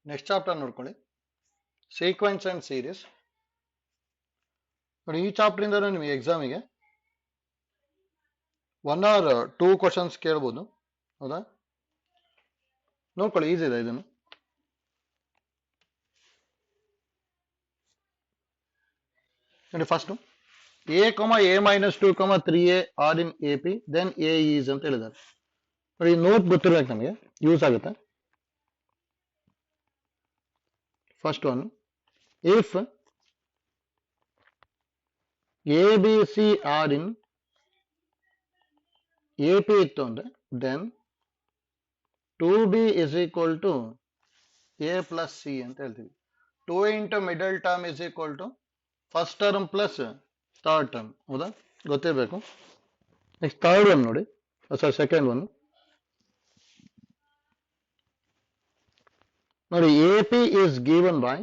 Next chapter ನೋಡ್ಕೊಳ್ಳಿ, sequence and series. ನೋಡಿ, ಈ ಚಾಪ್ಟರ್ ಇಂದ ನಿಮಗೆ ಎಕ್ಸಾಮಿಗೆ 1 or 2 ಕ್ವಶನ್ಸ್ ಕೇಳ್ಬೋದು. ಹೌದಾ, ನೋಡ್ಕೊಳ್ಳಿ, ಈಸಿ ಇದೆ ಇದನ್ನು. ನೋಡಿ, first a,a-2, 3a are in A P, then A is ಅಂತ ಹೇಳಿದ್ದಾರೆ. ನೋಡಿ, ನೋಟ್ ಗೊತ್ತಿರ್ಬೇಕು ನಮಗೆ, ಯೂಸ್ ಆಗುತ್ತೆ. First one, if A B C are in A P ಇತ್ತು ಅಂದ್ರೆ then 2b is equal to a plus c ಅಂತ ಹೇಳ್ತೀವಿ. 2 into middle term is equal to first term plus third term. ಹೌದಾ, ಗೊತ್ತಿರಬೇಕು. Next third one ನೋಡಿ, second one ನೋಡಿ, A P is given by.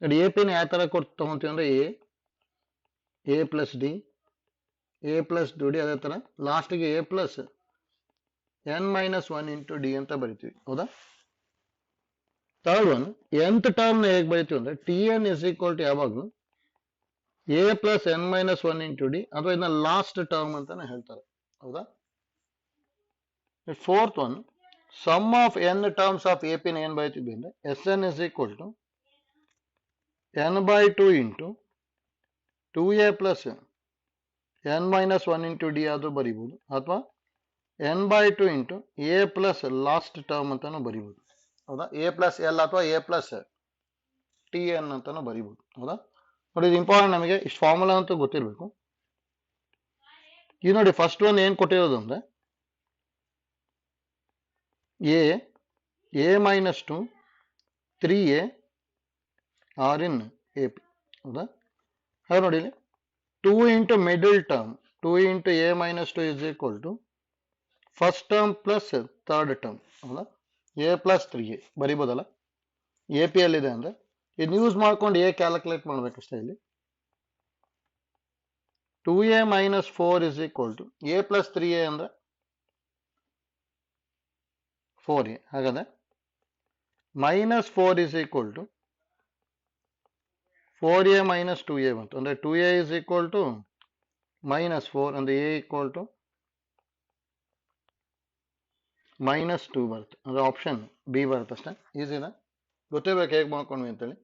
ನೋಡಿ, A ಪಿನ ಯಾವ ತರ ಕೊಟ್ಟು ತಗೊಂತೀವಿ ಅಂದ್ರೆ A plus D, A plus D, ಅದೇ ತರ ಲಾಸ್ಟ್ಗೆ A plus n-1 into D ಅಂತ ಬರಿತೀವಿ. ಹೌದಾ, ಥರ್ಡ್ ಒನ್ nth ಟರ್ಮ್ ಹೇಗೆ ಬರಿತೀವಿ ಅಂದ್ರೆ T N is equal to ಯಾವಾಗಲೂ A plus n-1 into D, ಅಥವಾ ಇದನ್ನ ಲಾಸ್ಟ್ ಟರ್ಮ್ ಅಂತಾನೆ ಹೇಳ್ತಾರೆ. ಹೌದಾ, fourth one sum of N terms of A ಪಿನ ಏನ್ ಬರಿತೀವಿ ಅಂದ್ರೆ S N is equal to n/2 into 2a plus n-1 into D ಆದ್ರೂ ಬರಿಬಹುದು, ಅಥವಾ n/2 into A plus last term ಅಂತಾನು ಬರಿಬಹುದು. ಹೌದಾ, ಎ ಪ್ಲಸ್ ಎಲ್ ಅಥವಾ ಎ ಪ್ಲಸ್ ಟಿ ಎನ್ ಅಂತಾನು ಬರಿಬಹುದು. ಹೌದಾ, ನೋಡಿ, ಇದು ಇಂಪಾರ್ಟೆಂಟ್, ನಮಗೆ ಇಷ್ಟು ಫಾರ್ಮುಲಾ ಅಂತೂ ಗೊತ್ತಿರಬೇಕು. ಈ ನೋಡಿ, ಫಸ್ಟ್ ಒನ್ ಏನ್ ಕೊಟ್ಟಿರೋದು ಅಂದ್ರೆ a-2 3a are in A P. ಹೌದಾ, ಹಾಗೆ ನೋಡಿ, 2 into middle term 2 into a-2 is equal to first term plus third term. ಹೌದಾ, ಎ ಪ್ಲಸ್ 3a ಬರಿಬೋದಲ್ಲ, ಎ ಪಿ ಎಲ್ ಇದೆ ಅಂದ್ರೆ ಇದನ್ನ ಯೂಸ್ ಮಾಡ್ಕೊಂಡು ಎ ಕ್ಯಾಲ್ಕುಲೇಟ್ ಮಾಡ್ಬೇಕಷ್ಟೇ. ಇಲ್ಲಿ 2a-4 is equal to A plus 3a ಅಂದ್ರೆ 4a. ಹಾಗಾದ್ರೆ -4 is equal to 4a minus 2a ಬಂತು ಅಂದ್ರೆ 2a is equal to -4 ಅಂದ್ರೆ a equal to -2 ಬರುತ್ತೆ. ಅಂದ್ರೆ ಆಪ್ಷನ್ ಬಿ ಬರುತ್ತೆ ಅಷ್ಟೇ. ಈಸಿನಾ, ಗೊತ್ತಿರ್ಬೇಕು ಹೇಗೆ ಮಾಡ್ಕೊಂಡ್ವಿ ಅಂತೇಳಿ.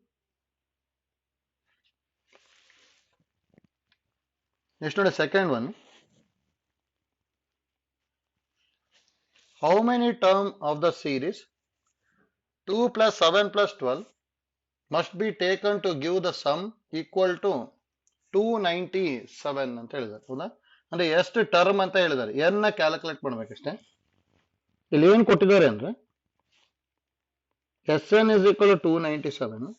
ನೆಕ್ಸ್ಟ್ ನೋಡಿ, second one, how many term of the series 2 + 7 + 12 must be taken to give the sum equal to 297 ಅಂತ ಹೇಳಿದ್ದಾರೆ. ಹೌದಾ, ಅಂದ್ರೆ ಎಷ್ಟು ಟರ್ಮ್ ಅಂತ ಹೇಳಿದ್ದಾರೆ, ಎನ್ ನ ಕ್ಯಾಲ್ಕುಲೇಟ್ ಮಾಡ್ಬೇಕಷ್ಟೇ. ಇಲ್ಲಿ ಏನ್ ಕೊಟ್ಟಿದ್ದಾರೆ ಅಂದ್ರೆ ಎಸ್ ಎನ್ ಇಸ್ ಈಕ್ವಲ್ 297.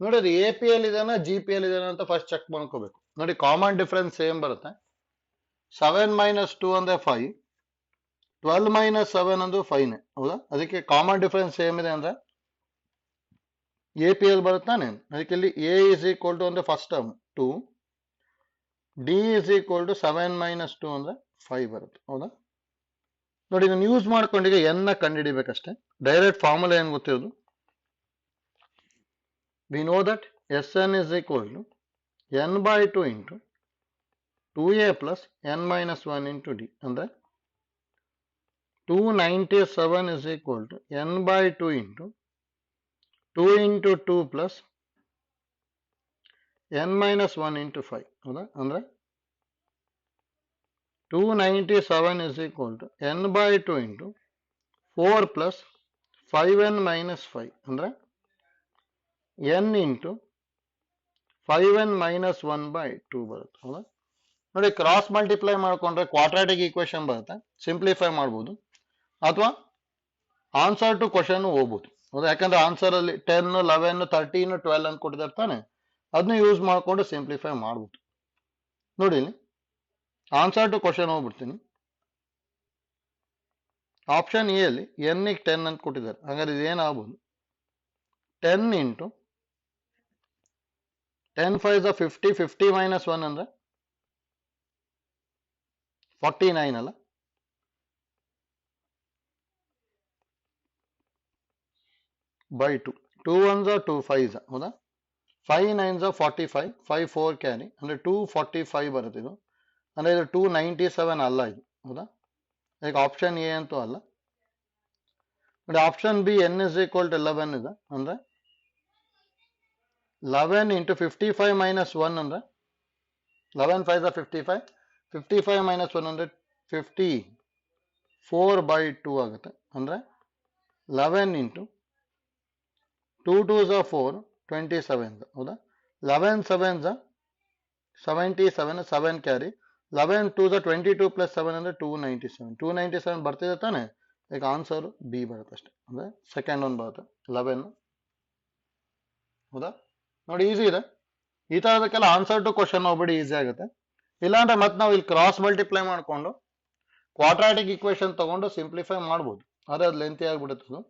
ನೋಡಿ, ಅದು ಎ ಪಿ ಎಲ್ ಇದಾನ ಜಿ ಪಿ ಎಲ್ ಇದಾನ ಅಂತ ಫಸ್ಟ್ ಚೆಕ್ ಮಾಡ್ಕೋಬೇಕು. ನೋಡಿ, ಕಾಮನ್ ಡಿಫರೆನ್ಸ್ ಸೇಮ್ ಬರುತ್ತೆ. 7 - 2 ಅಂದ್ರೆ 5, 12 - 7 ಅಂದ್ರೆ 5ನೇ. ಹೌದಾ, ಅದಕ್ಕೆ ಕಾಮನ್ ಡಿಫರೆನ್ಸ್ ಸೇಮ್ ಇದೆ ಅಂದ್ರೆ ಎ ಪಿ ಎಲ್ ಬರುತ್ತಾನೆ. ಅದಕ್ಕೆ ಇಲ್ಲಿ ಎ ಇಸ್ ಈಕ್ವಲ್ ಟು ಅಂದ್ರೆ first term 2, D is equal to 7 - 2 ಅಂದ್ರೆ 5 ಬರುತ್ತೆ. ಹೌದಾ, ನೋಡಿ, ಇದನ್ನು ಯೂಸ್ ಮಾಡ್ಕೊಂಡೀಗ ಎನ್ ನ ಕಂಡುಹಿಡಿಬೇಕಷ್ಟೇ. ಡೈರೆಕ್ಟ್ ಫಾರ್ಮುಲಾ ಏನ್ ಗೊತ್ತಿರೋದು, we know that S N is equal to n/2 into 2a plus n-1 into D. ಅಂದ್ರೆ 297 is equal to n/2 into 2 into 2 plus n-1 into 5. ಹೌದಾ, ಅಂದ್ರೆ 297 is equal to n/2 into 4 plus 5n minus 5 ಅಂದ್ರೆ n into 5n minus 1/2 ಬರುತ್ತೆ. ಹೌದಾ, ನೋಡಿ, cross multiply ಮಾಡ್ಕೊಂಡ್ರೆ quadratic equation ಬರುತ್ತೆ, simplify ಮಾಡ್ಬೋದು, ಅಥವಾ ಆನ್ಸರ್ ಟು ಕ್ವಶನ್ ಹೋಗ್ಬೋದು. ಹೌದಾ, ಯಾಕಂದ್ರೆ ಆನ್ಸರ್ ಅಲ್ಲಿ 10, 11, 13, 12 ಅಂತ ಕೊಟ್ಟಿದ್ದಾರೆ ತಾನೆ, ಅದನ್ನ ಯೂಸ್ ಮಾಡ್ಕೊಂಡು ಸಿಂಪ್ಲಿಫೈ ಮಾಡ್ಬೋದು. ನೋಡಿ, ಆನ್ಸರ್ ಟು ಕ್ವಶನ್ ಹೋಗ್ಬಿಡ್ತೀನಿ. ಆಪ್ಷನ್ ಎ ಅಲ್ಲಿ ಎನ್ ಗೆ 10 ಅಂತ ಕೊಟ್ಟಿದ್ದಾರೆ. ಹಾಗಾದ್ರೆ ಇದೇನಾಗ್ಬೋದು, 10 ಇಂಟು 10 5 50, 50 - 1 ಅಂದ್ರೆ 49 ಅಲ್ಲ. by 2. 2 ones are 2 5s ಹೌದಾ 5 9s are 45 5 4 ಕ್ಯಾರಿ ಅಂದ್ರೆ 245 ಬರುತ್ತೆ ಇದು ಅಂದ್ರೆ ಇದು 297 ಅಲ್ಲ ಇದು ಹೌದಾ ಈಗ ಆಪ್ಷನ್ ಎ ಅಂತೂ ಅಲ್ಲ ನೋಡಿ option B n is equal to 11 ಇದೆ ಅಂದ್ರೆ 11 into 55 minus 1 ಅಂದ್ರೆ 11 5s are 55 55 minus 1 ಅಂದ್ರೆ 54 by 2 ಆಗುತ್ತೆ ಅಂದ್ರೆ 11 into 2 2s are 4 27 ಹೌದಾ 11 7s are 77 7 carry 11 2s are 22 plus 7 ಅಂದ್ರೆ 297 ಬರ್ತಿದೆ ತಾನೆ ಈಗ ಆನ್ಸರ್ ಬಿ ಬರುತ್ತೆ ಅಷ್ಟೇ ಅಂದ್ರೆ ಸೆಕೆಂಡ್ ಒನ್ ಬರುತ್ತೆ 11 ಹೌದಾ ನೋಡಿ ಈಸಿ ಇದೆ ಈ ತರದಕ್ಕೆಲ್ಲ ಆನ್ಸರ್ ಟು ಕ್ವಶನ್ ಹೋಗ್ಬಿಡಿ ಈಸಿ ಆಗುತ್ತೆ ಇಲ್ಲಾಂದ್ರೆ ಮತ್ತೆ ನಾವು ಇಲ್ಲಿ ಕ್ರಾಸ್ ಮಲ್ಟಿಪ್ಲೈ ಮಾಡ್ಕೊಂಡು ಕ್ವಾಡ್ರಾಟಿಕ್ ಈಕ್ವೇಶನ್ ತಗೊಂಡು ಸಿಂಪ್ಲಿಫೈ ಮಾಡ್ಬೋದು ಆದ್ರೆ ಅದು ಲೆಂತಿ ಆಗ್ಬಿಡುತ್ತೆ ಅದು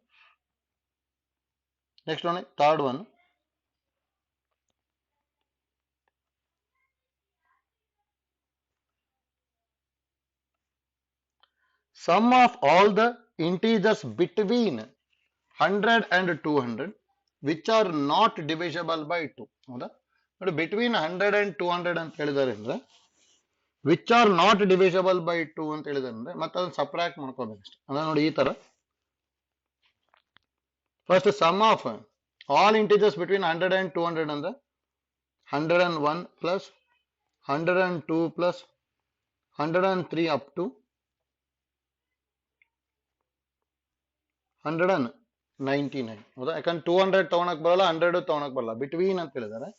ನೆಕ್ಸ್ಟ್ ನೋಡಿ third one sum of all the integers between 100 and 200 which are not divisible by 2 ಹೌದಾ ನೋಡಿ ಬಿಟ್ವೀನ್ 100 and 200 ಅಂತ ಹೇಳಿದಾರೆ ಅಂದ್ರೆ which are not divisible by 2 ಅಂತ ಹೇಳಿದಾರೆ ಅಂದ್ರೆ ಮತ್ತೆ ಅದನ್ನ ಸಬ್ಟ್ರಾಕ್ಟ್ ಮಾಡ್ಕೋಬೇಕು ಅಷ್ಟೇ ಅಂದ್ರೆ ನೋಡಿ ಈ ತರ first sum of all integers between 100 and 200 ಅಂದ್ರೆ 101 plus 102 plus 103 up to 199 ಹೌದಾ ಯಾಕಂದ್ರೆ 200 ತಗೊಳಕ್ ಬರಲ್ಲ 100 ತಗೊಳಕ್ ಬರಲ್ಲ ಬಿಟ್ವೀನ್ ಅಂತ ಹೇಳಿದಾರೆ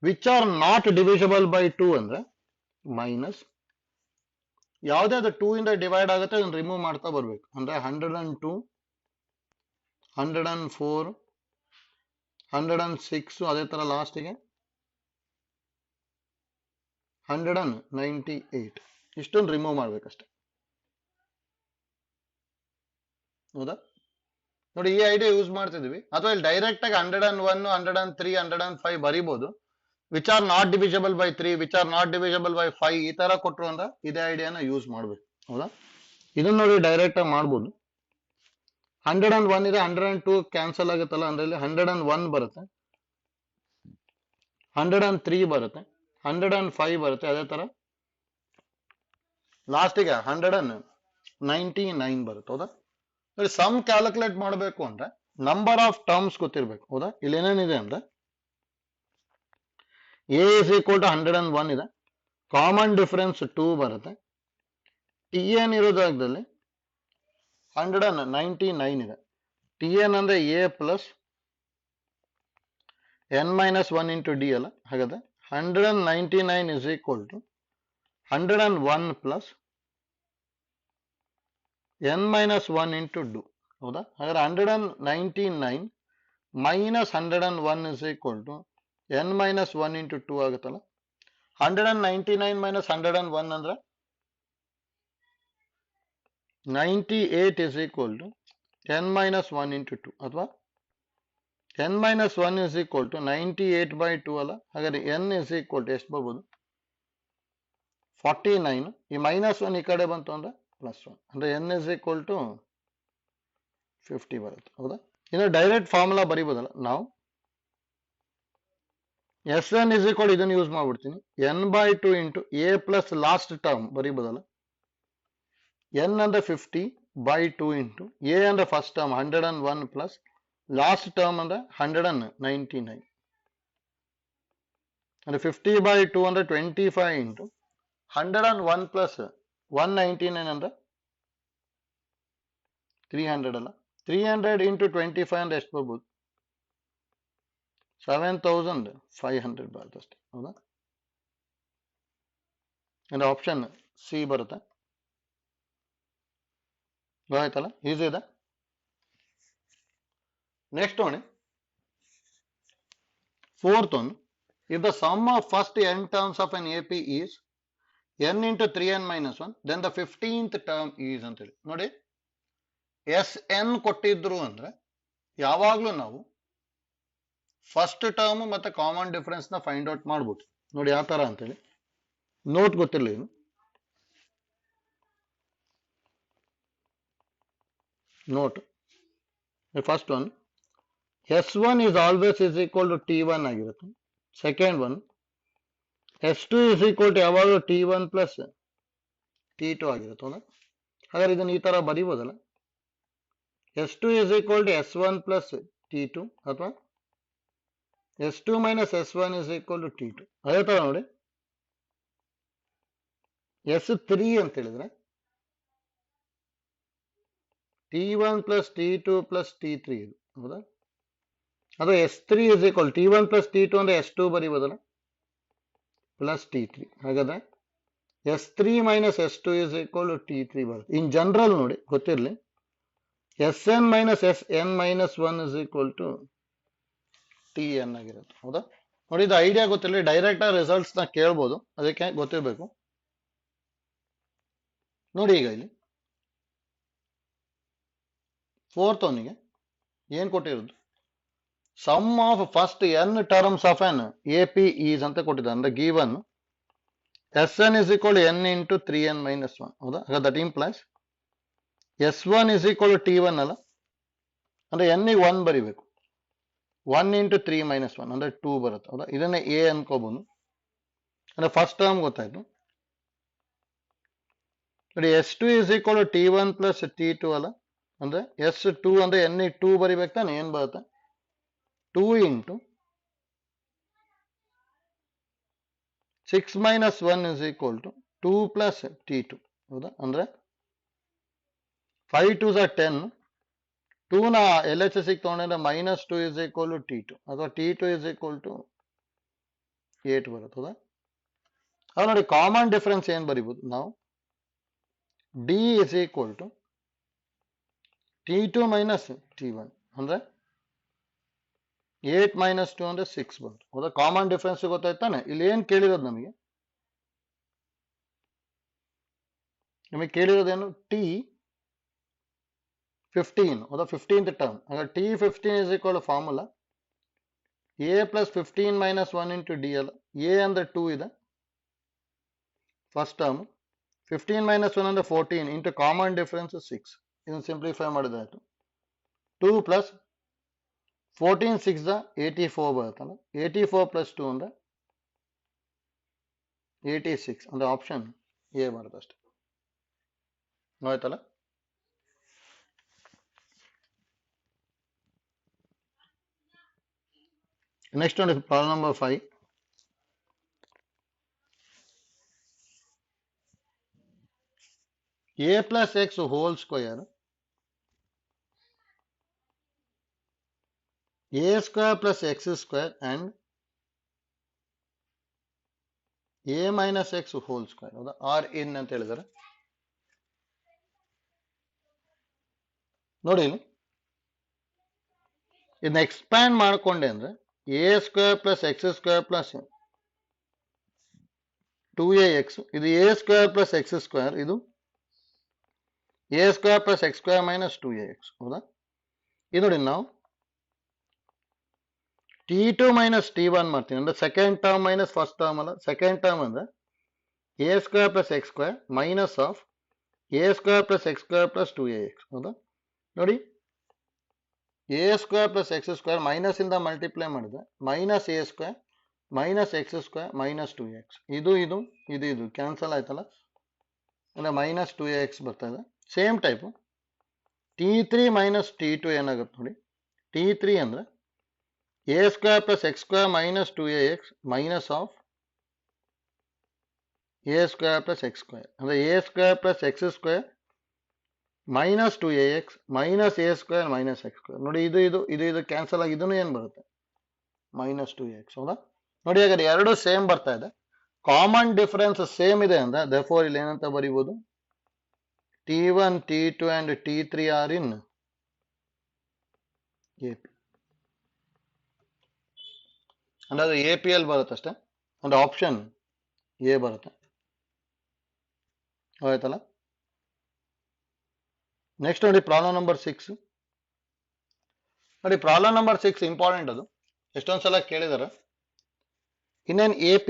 which are not divisible by 2 ಅಂದ್ರೆ ಮೈನಸ್ ಯಾವುದೇ ಅದು 2 ಇಂದ ಡಿವೈಡ್ ಆಗುತ್ತೆ ಅದನ್ನ ರಿಮೂವ್ ಮಾಡ್ತಾ ಬರ್ಬೇಕು ಅಂದ್ರೆ 102 104 106 ಅದೇ ತರ ಲಾಸ್ಟಿಗೆ 198 ಇಷ್ಟೊಂದು ರಿಮೂವ್ ಮಾಡ್ಬೇಕಷ್ಟೆ ಹೌದಾ ನೋಡಿ ಈ ಐಡಿಯಾ ಯೂಸ್ ಮಾಡ್ತಿದ್ವಿ ಅಥವಾ ಇಲ್ಲಿ ಡೈರೆಕ್ಟ್ ಆಗಿ 101 103 105 ಬರಿಬಹುದು which are not divisible by 3 which are not divisible by 5 ಈ ತರ ಕೊಟ್ಟರು ಅಂದ್ರೆ ಇದೇ ಐಡಿಯಾನ ಯೂಸ್ ಮಾಡ್ಬೇಕು ಹೌದಾ ಇದನ್ನ ನೋಡಿ ಡೈರೆಕ್ಟ್ ಆಗಿ ಮಾಡ್ಬೋದು 101 ಇದೆ 102 ಕ್ಯಾನ್ಸಲ್ ಆಗುತ್ತಲ್ಲ ಅಂದ್ರೆ ಇಲ್ಲಿ 101 ಬರುತ್ತೆ 103 ಬರುತ್ತೆ 105 ಬರುತ್ತೆ ಅದೇ ತರ ಲಾಸ್ಟಿಗೆ 199 ಬರುತ್ತೆ ಹೌದಾ ಸಮ್ ಕ್ಯಾಲ್ಕುಲೇಟ್ ಮಾಡಬೇಕು ಅಂದ್ರೆ ನಂಬರ್ ಆಫ್ ಟರ್ಮ್ಸ್ ಗೊತ್ತಿರ್ಬೇಕು ಹೌದಾ ಇಲ್ಲಿ ಏನೇನಿದೆ ಅಂದ್ರೆ ಎ ಇಸ್ ಈಕ್ವಲ್ ಟು 101 ಇದೆ ಕಾಮನ್ ಡಿಫರೆನ್ಸ್ 2 ಬರುತ್ತೆ ಟಿ ಎನ್ ಇರೋ ಜಾಗದಲ್ಲಿ 199 ಇದೆ ಟಿ ಎನ್ ಅಂದ್ರೆ A plus N minus 1 into D ಅಲ್ಲ ಹಾಗಾದ್ರೆ 199 is equal to 101 plus n minus 1 into 2 ಹೌದಾ ಹಾಗಾದ್ರೆ 199 minus 101 is equal to n minus 1 into 2 ಆಗುತ್ತಲ್ಲ 199 minus 101 ಅಂದ್ರೆ 98 is equal to n minus 1 into 2 ಅಥವಾ n minus 1 is equal to 98 by 2 ಅಲ್ಲ ಹಾಗಾದ್ರೆ n is equal to ಎಷ್ಟು ಬರ್ಬೋದು 49 ಈ ಮೈನಸ್ 1 ಈ ಕಡೆ ಬಂತು ಅಂದ್ರೆ ಪ್ಲಸ್ 1 ಅಂದ್ರೆ n is equal to 50 ಬರುತ್ತೆ ಹೌದಾ ಇನ್ನು ಡೈರೆಕ್ಟ್ ಫಾರ್ಮುಲಾ ಬರೀಬೋದಲ್ಲ ನಾವು ಎಸ್ ಎನ್ ಇಸ್ ಈಕ್ವಲ್ ಇದನ್ನು ಯೂಸ್ ಮಾಡ್ಬಿಡ್ತೀನಿ n by 2 into A plus last term ಬರೀಬೋದಲ್ಲ n ಅಂದ್ರೆ 50 by 2 ಇಂಟು ಎ ಅಂದ್ರೆ first term 101 plus last term ಅಂದ್ರೆ 199 ಅಂದ್ರೆ 50 by 2 ಅಂದ್ರೆ 25 ಇಂಟು 101 ಪ್ಲಸ್ 199 ಅಂದ್ರೆ 300 ಅಲ್ಲ 300 ಇಂಟು 25 ಅಂದ್ರೆ ಎಷ್ಟು ಬರ್ಬೋದು 7500 ಬರುತ್ತೆ ಅಷ್ಟೇ ಹೌದಾ ಅಂದ್ರೆ ಆಪ್ಷನ್ ಸಿ ಬರುತ್ತೆ ಗೊತ್ತಾಯ್ತಲ್ಲ ಈಸಿ ಇದೆ ನೆಕ್ಸ್ಟ್ ನೋಡಿ fourth one if the sum of first n terms of an A P is n into 3n minus 1 then the 15th term is ಅಂತ ಹೇಳಿ ನೋಡಿ ಎಸ್ ಎನ್ ಕೊಟ್ಟಿದ್ರು ಅಂದ್ರೆ ಯಾವಾಗ್ಲೂ ನಾವು ಫಸ್ಟ್ ಟರ್ಮ್ ಮತ್ತೆ ಕಾಮನ್ ಡಿಫರೆನ್ಸ್ ನ ಫೈಂಡ್ ಔಟ್ ಮಾಡ್ಬೋದು ನೋಡಿ ಯಾವ ತರ ಅಂತೇಳಿ ನೋಟ್ ಗೊತ್ತಿರಲಿ ಇದು note first one S1 is always is equal to T1 ಆಗಿರುತ್ತೆ. Second one S2 is equal to ಯಾವಾಗಲೂ T1 ಪ್ಲಸ್ T2 ಆಗಿರುತ್ತೆ. ಹೌದಾ? ಹಾಗಾದ್ರೆ ಇದನ್ನು ಈ ತರ ಬರೀಬೋದಲ್ಲ, S2 is equal to S1 plus T2 ಅಥವಾ S2 minus S1 is equal to T2. ಅದೇ ತರ ನೋಡಿ S3 ಅಂತ ಹೇಳಿದ್ರೆ T1 plus T2 plus T3 ಇದು. ಹೌದಾ? ಅದು S3 is equal T1 plus T2 ಅಂದ್ರೆ S2 ಬರೀಬೋದಲ್ಲ ಪ್ಲಸ್ T3. ಹಾಗಾದ್ರೆ S3 minus S2 is equal to T3 ಬರುತ್ತೆ. ಇನ್ ಜನರಲ್ ನೋಡಿ ಗೊತ್ತಿರಲಿ, Sn minus Sn minus 1 is equal to Tn ಆಗಿರುತ್ತೆ. ಹೌದಾ? ನೋಡಿ ಇದು ಐಡಿಯಾ ಗೊತ್ತಿರಲಿ, ಡೈರೆಕ್ಟ್ ಆಗಿ ರಿಸಲ್ಟ್ಸ್ ನ ಕೇಳ್ಬೋದು, ಅದಕ್ಕೆ ಗೊತ್ತಿರಬೇಕು. ನೋಡಿ ಈಗ ಇಲ್ಲಿ ಫೋರ್ತ್ ಅವನಿಗೆ ಏನ್ ಕೊಟ್ಟಿರೋದು, sum of first n terms of an A P is ಅಂತ ಕೊಟ್ಟಿದ್ದಾರೆ. ಅಂದ್ರೆ given Sn is equal to n into 3n minus 1. ಹೌದಾ? That implies S1 is equal to T1 ಅಲ್ಲ, ಅಂದ್ರೆ n ಗೆ 1 ಬರಿಬೇಕು. 1 into 3 minus 1 ಅಂದ್ರೆ 2 ಬರುತ್ತೆ. ಹೌದಾ? ಇದನ್ನೇ ಎ ಅನ್ಕೋಬಹುದು. ಅಂದ್ರೆ ಫಸ್ಟ್ ಟರ್ಮ್ ಗೊತ್ತಾಯ್ತು. ನೋಡಿ S2 is equal to T1 plus T2 ಅಲ್ಲ, ಅಂದ್ರೆ S2 ಅಂದ್ರೆ n ಗೆ 2 ಬರಿಬೇಕು ತಾನೆ, ಏನ್ ಬರುತ್ತೆ 2 into 6 minus 1 is equal to 2 plus T2. ಹೌದಾ? ಅಂದ್ರೆ 5 2s are 10. 2 ನ LHS ತಗೊಂಡ್ರೆ minus 2 is equal to T2 ಅಥವಾ T2 is equal to 8 ಬರುತ್ತೆ. ಹೌದಾ? ಅದು ನೋಡಿ ಕಾಮನ್ ಡಿಫರೆನ್ಸ್ ಏನ್ ಬರಿಬಹುದು ನಾವು, D is equal to T2 minus T1 ಅಂದ್ರೆ 8 minus 2 ಅಂದ್ರೆ 6 ಬಂತು. ಹೌದಾ? ಕಾಮನ್ ಡಿಫರೆನ್ಸ್ ಗೊತ್ತಾಯ್ತಾನೆ. ಇಲ್ಲಿ ಏನ್ ಕೇಳಿರೋದು ನಿಮಗೆ ಕೇಳಿರೋದೇನು T15. ಹೌದಾ? 15th term. ಹಾಗಾದ್ರೆ T15 is equal to formula A plus 15 minus 1 into D ಅಲ್ಲ. A ಅಂದ್ರೆ 2 ಇದೆ ಫಸ್ಟ್ ಟರ್ಮ್, 15 minus 1 ಅಂದ್ರೆ 14 into ಕಾಮನ್ ಡಿಫರೆನ್ಸ್ 6. ಇದನ್ನು ಸಿಂಪ್ಲಿಫೈ ಮಾಡಿದಾಯ್ತು. 2 plus 14 6 84 ಬರುತ್ತಲ್ಲ, 84 plus 2 ಅಂದ್ರೆ 86 ಅಂದ್ರೆ ಆಪ್ಷನ್ ಎ ಬರುತ್ತೆ ಅಷ್ಟೇ. ಆಯ್ತಲ್ಲ? ನೆಕ್ಸ್ಟ್ ನೋಡಿ problem number 5. a plus x whole square, a square plus x square and a minus x whole square. ಹೌದಾ? ಆರ್ ಇನ್ ಅಂತ ಹೇಳಿದ್ದಾರೆ. ನೋಡಿ ಇದನ್ನ ಎಕ್ಸ್ಪ್ಯಾಂಡ್ ಮಾಡ್ಕೊಂಡೆ ಅಂದ್ರೆ A square plus X square plus 2ax, ಇದು A square plus X square, ಇದು A square plus X square minus 2ax. ಹೌದಾ? ಇದು ನೋಡಿ ನಾವು T2 ಮೈನಸ್ T1 ಮಾಡ್ತೀನಿ, ಅಂದ್ರೆ second term minus first term ಅಲ್ಲ, ಸೆಕೆಂಡ್ ಟರ್ಮ್ ಅಂದ್ರೆ A square plus X square minus of A square plus X square plus 2ax. ಹೌದಾ? ನೋಡಿ A square plus X square minus ಇಂದ ಮಲ್ಟಿಪ್ಲೈ ಮಾಡಿದ್ರೆ minus A square minus X square minus 2x, ಇದು ಇದು ಇದು ಇದು cancel ಆಯ್ತಲ್ಲ, ಅಂದ್ರೆ ಮೈನಸ್ 2ax ಬರ್ತಾ ಇದೆ. Same type T3 minus T2 ಏನಾಗುತ್ತೆ ನೋಡಿ, T3 ಅಂದ್ರೆ A square plus X square minus 2ax minus of A square plus X square, ಅಂದ್ರೆ A square plus X square minus 2ax minus A square minus X square. ನೋಡಿ ಇದು ಇದು ಇದು ಇದು cancel ಆಗಿ ಇದನ್ನು ಏನ್ ಬರುತ್ತೆ ಮೈನಸ್ 2ax. ಹೌದಾ? ನೋಡಿ ಹಾಗಾದ್ರೆ ಎರಡು ಸೇಮ್ ಬರ್ತಾ ಇದೆ, ಕಾಮನ್ ಡಿಫರೆನ್ಸ್ ಸೇಮ್ ಇದೆ ಅಂದ್ರೆ therefore ಇಲ್ಲಿ ಏನಂತ ಬರೀಬಹುದು, T1 T2 and T3 are in AP. ಅಂದ್ರೆ ಅದು APL ಬರುತ್ತೆ ಅಷ್ಟೇ, ಅಂದ್ರೆ ಆಪ್ಷನ್ ಎ ಬರುತ್ತೆ. ಆಯ್ತಲ್ಲ? ನೆಕ್ಸ್ಟ್ ನೋಡಿ ಪ್ರಾಬ್ಲಮ್ ನಂಬರ್ 6. ನೋಡಿ ಪ್ರಾಬ್ಲಮ್ ನಂಬರ್ 6 ಇಂಪಾರ್ಟೆಂಟ್, ಅದು ಎಷ್ಟೊಂದ್ಸಲ ಕೇಳಿದಾರೆ. ಇನ್ N AP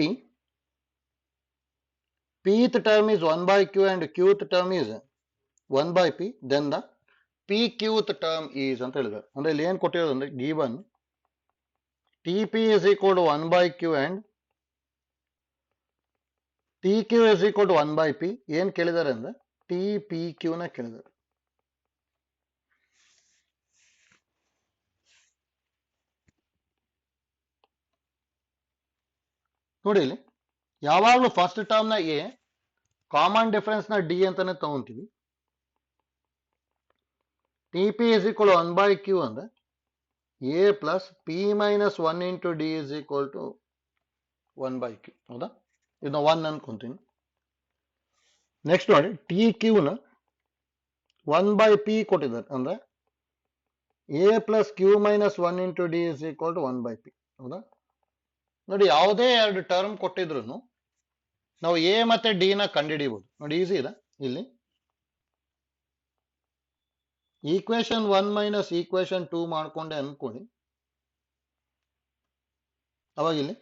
pth term is 1 by q and qth term is 1 by p, then the P qth term is ಅಂತ ಹೇಳಿದ್ದಾರೆ. ಅಂದ್ರೆ ಇಲ್ಲಿ ಏನ್ ಕೊಟ್ಟಿರೋದು ಅಂದ್ರೆ given T P is equal to 1 by q and T Q is equal to 1 by p. ಏನ್ ಕೇಳಿದ್ದಾರೆ ಅಂದ್ರೆ ಟಿ ಪಿ ಕ್ಯೂ ನ ಕೇಳಿದ್ದಾರೆ. ನೋಡಿ ಇಲ್ಲಿ ಯಾವಾಗಲೂ ಫಸ್ಟ್ ಟರ್ಮ್ ನ ಎ, ಕಾಮನ್ ಡಿಫರೆನ್ಸ್ ನ ಡಿ ಅಂತಾನೆ ತಗೊಂತೀವಿ. T P is equal 1 by q ಅಂದ್ರೆ A plus P minus 1 into D is equal to 1 by q. ಹೌದಾ? ಇದನ್ನ 1 ಅನ್ಕೊಂತೀನಿ. ನೆಕ್ಸ್ಟ್ ನೋಡಿ ಟಿ ಕ್ಯೂ ನ 1 by p ಕೊಟ್ಟಿದ್ದಾರೆ. ಅಂದ್ರೆ A plus Q minus 1 into D is equal to 1 by p. ಹೌದಾ? ನೋಡಿ ಯಾವುದೇ ಎರಡು ಟರ್ಮ್ ಕೊಟ್ಟಿದ್ರು ನಾವು ಎ ಮತ್ತೆ ಡಿ ನ ಕಂಡುಹಿಡಿಯಬಹುದು. ನೋಡಿ ಈಸಿ ಇದೆ. ಇಲ್ಲಿ ಈಕ್ವೇಶನ್ 1 ಮೈನಸ್ ಈಕ್ವೇಶನ್ 2 ಮಾಡ್ಕೊಂಡೆ ಅನ್ಕೊಳ್ಳಿ. ಅವಾಗ ಇಲ್ಲಿ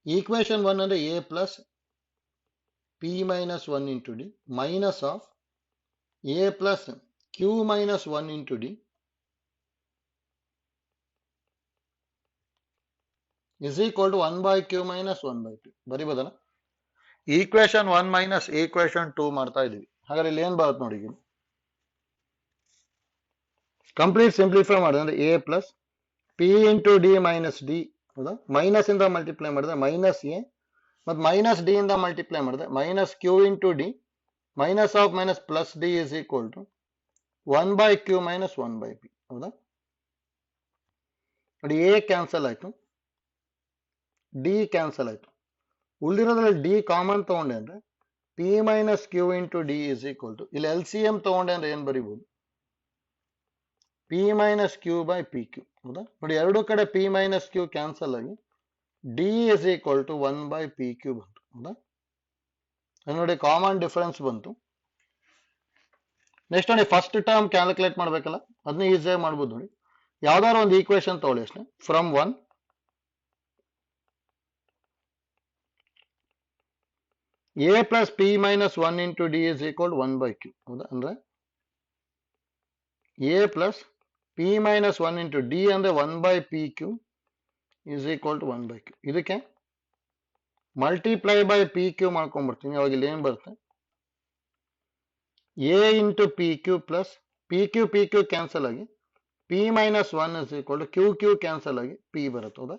ಈಕ್ವೇಶನ್ 1 ಅಂದ್ರೆ A plus P minus 1 into D minus of A plus Q minus 1 into D is equal to 1 by q minus 1 by p. ಬರಿಬೋದಲ್ಲ? ಈಕ್ವೇಶನ್ 1 ಮೈನಸ್ ಈಕ್ವೇಶನ್ 2 ಮಾಡ್ತಾ ಇದೀವಿ. ಹಾಗಾದ್ರೆ ಇಲ್ಲಿ ಏನ್ ಬರುತ್ತೆ ನೋಡಿ, ಕಂಪ್ಲೀಟ್ ಸಿಂಪ್ಲಿಫೈ ಮಾಡಿದ್ರೆ A plus P into D minus D. ಹೌದಾ? ಮೈನಸ್ ಇಂದ ಮಲ್ಟಿಪ್ಲೈ ಮಾಡಿದ್ರೆ ಮೈನಸ್ ಎ ಮತ್ತು ಮೈನಸ್ ಡಿ ಇಂದ ಮಲ್ಟಿಪ್ಲೈ ಮಾಡಿದ್ರೆ minus Q into D minus of minus plus D is equal to 1 by q minus 1 by p. ಹೌದಾ? ನೋಡಿ A cancel ಆಯ್ತು, D cancel ಆಯ್ತು. ಉಳಿದಿರೋದ್ರಲ್ಲಿ ಡಿ ಕಾಮನ್ ತಗೊಂಡೆ ಅಂದ್ರೆ P minus Q into D is equal to, ಇಲ್ಲಿ L C M ತಗೊಂಡೆ ಅಂದ್ರೆ ಏನ್ ಬರಿಬಹುದು? P minus Q by P Q. ಹೌದಾ? ನೋಡಿ ಎರಡು ಕಡೆ ಪಿ ಮೈನಸ್ ಕ್ಯೂ ಕ್ಯಾನ್ಸಲ್ ಆಗಿ D is equal to 1 by P Q ಬಂತು. ಹೌದಾ? ನೋಡಿ ಕಾಮನ್ ಡಿಫರೆನ್ಸ್ ಬಂತು. ನೆಕ್ಸ್ಟ್ ನೋಡಿ ಫಸ್ಟ್ ಟರ್ಮ್ ಕ್ಯಾಲ್ಕುಲೇಟ್ ಮಾಡ್ಬೇಕಲ್ಲ, ಅದನ್ನ ಈಸಿಯಾಗಿ ಮಾಡ್ಬೋದು. ನೋಡಿ ಯಾವ್ದಾದ್ರು ಒಂದು ಈಕ್ವೇಶನ್ ತಗೊಳ್ಳಿ ಅಷ್ಟೇ. From 1 A plus P minus 1 into D is equal to 1 by q. ಹೌದಾ? ಅಂದ್ರೆ A plus P minus 1 into D ಅಂದ್ರೆ 1 by P Q is equal to 1 by q. ಇದಕ್ಕೆ ಮಲ್ಟಿಪ್ಲೈ ಬೈ ಪಿ ಕ್ಯೂ ಮಾಡ್ಕೊಂಡ್ಬಿಡ್ತೀನಿ. ಅವಾಗ ಇಲ್ಲಿ ಏನ್ ಬರುತ್ತೆ? A into P Q plus P Q cancel ಆಗಿ P minus 1 is equal to Q cancel ಆಗಿ P ಬರುತ್ತೆ. ಹೌದಾ?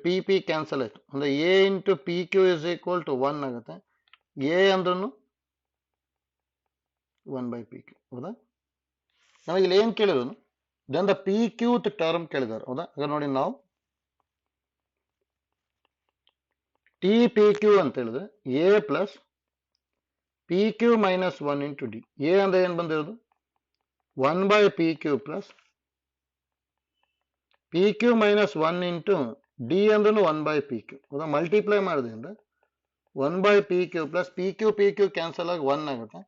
ಪಿ ಕ್ಯಾನ್ಸಲ್ ಆಯ್ತು. ಅಂದ್ರೆ A into P Q is equal to 1 ಆಗುತ್ತೆ. ಎ ಅಂದ್ರೂ 1 by ಪಿ ಕ್ಯೂ. ಹೌದಾ? ನಮಗೆ ಇಲ್ಲಿ ಏನ್ ಕೇಳಿದ್ರು? Then the P qth term ಕೇಳಿದಾರೆ. ಹೌದಾ? ಈಗ ನೋಡಿ ನಾವು ಟಿ ಪಿ ಕ್ಯೂ ಅಂತ ಹೇಳಿದ್ರೆ A plus P Q minus 1 into D. A ಅಂದ್ರೆ ಏನ್ ಬಂದಿರೋದು? 1 by P Q plus P Q minus 1 into D ಅಂದ್ರೂ 1 by ಪಿ ಕ್ಯೂ. ಹೌದಾ? ಮಲ್ಟಿಪ್ಲೈ ಮಾಡೋದ್ರಿಂದ 1 by P Q plus P Q cancel ಆಗಿ 1 ಆಗುತ್ತೆ.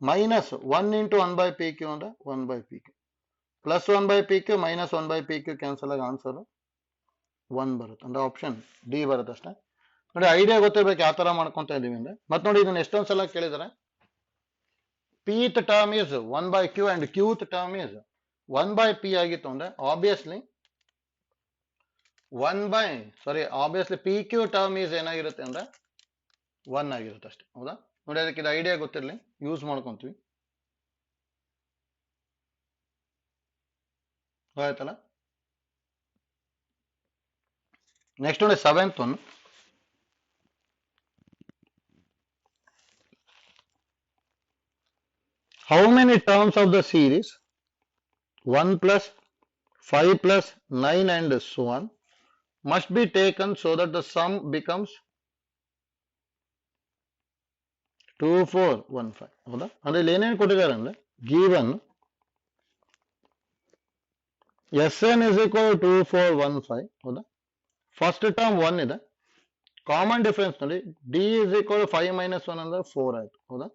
Minus 1 into 1 by P Q ಅಂದ್ರೆ 1 by P Q plus 1 by P Q minus 1 by P Q cancel ಆಗಿ answer 1 ಬರುತ್ತೆ. ಅಂದ್ರೆ option D ಬರುತ್ತೆ ಅಷ್ಟೇ. ನೋಡಿ ಐಡಿಯಾ ಗೊತ್ತಿರ್ಬೇಕು ಯಾವ ತರ ಮಾಡ್ಕೊಂತ ಇದೀವಿ ಅಂದ್ರೆ. ಮತ್ತೆ ನೋಡಿ ಇದನ್ನ ಎಷ್ಟೊಂದ್ಸಲ ಕೇಳಿದಾರೆ. pth term is 1 by q and qth term is 1 by p ಆಗಿತ್ತು ಅಂದ್ರೆ obviously P Q term is ಏನಾಗಿರುತ್ತೆ ಅಂದ್ರೆ 1 ಆಗಿರುತ್ತೆ ಅಷ್ಟೇ. ಹೌದಾ? ನೋಡಿ ಅದಕ್ಕೆ ಇದು ಐಡಿಯಾ ಗೊತ್ತಿರಲಿ, ಯೂಸ್ ಮಾಡ್ಕೊಂತೀವಿ. ಆಯ್ತಲ್ಲ? ನೆಕ್ಸ್ಟ್ ನೋಡಿ 7th one. How many terms of the series 1 plus 5 plus 9 and so on must be taken so that the sum becomes 2 4 1 5. ಹೌದಾ? ಅಂದ್ರೆ ಇಲ್ಲಿ ಏನೇನು ಕೊಟ್ಟಿದ್ದಾರೆ ಅಂದ್ರೆ given Sn is equal to 2 4 1 5. ಹೌದಾ? ಫಸ್ಟ್ ಟರ್ಮ್ 1 ಇದೆ. ಕಾಮನ್ ಡಿಫರೆನ್ಸ್ ನೋಡಿ ಡಿ ಇಸ್ ಈಕ್ವಲ್ 5 ಮೈನಸ್ 1 ಅಂದ್ರೆ 4 ಆಯ್ತು. ಹೌದಾ?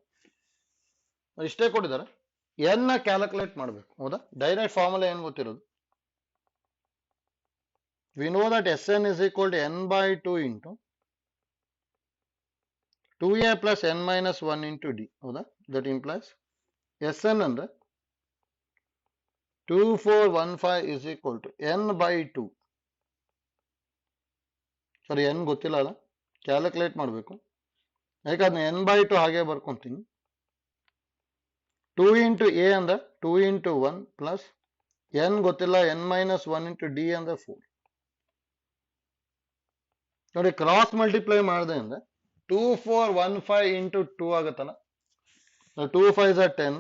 ಇಷ್ಟೇ ಕೊಟ್ಟಿದ್ದಾರೆ. ಎನ್ ನ ಕ್ಯಾಲ್ಕುಲೇಟ್ ಮಾಡಬೇಕು. ಹೌದಾ? ಡೈರೆಕ್ಟ್ ಫಾರ್ಮುಲಾ ಏನ್ ಗೊತ್ತಿರೋದು? We know that Sn is equal to n by 2 into 2a plus n minus 1 into d. ಹೌದಾ? ದಟ್ ಇಂಪ್ಲೈಸ್ Sn ಅಂದ್ರೆ 2415 is equal to n by 2. ಸರಿ, n ಗೊತ್ತಿಲ್ಲ ಅಲ್ಲ, ಕ್ಯಾಲ್ಕುಲೇಟ್ ಮಾಡಬೇಕು. ಯಾಕೆ ಅದನ್ನ n by 2 ಹಾಗೆ ಬರ್ಕೊಂತೀನಿ. 2 into a ಅಂದ್ರೆ 2 into 1 ಪ್ಲಸ್ n ಗೊತ್ತಿಲ್ಲ, n minus 1 into d ಅಂದ್ರೆ 4. ನೋಡಿ, ಕ್ರಾಸ್ ಮಲ್ಟಿಪ್ಲೈ ಮಾಡಿದೆ ಅಂದ್ರೆ 2415 into 2 ಆಗುತ್ತಲ್ಲ. 2 5s are 10,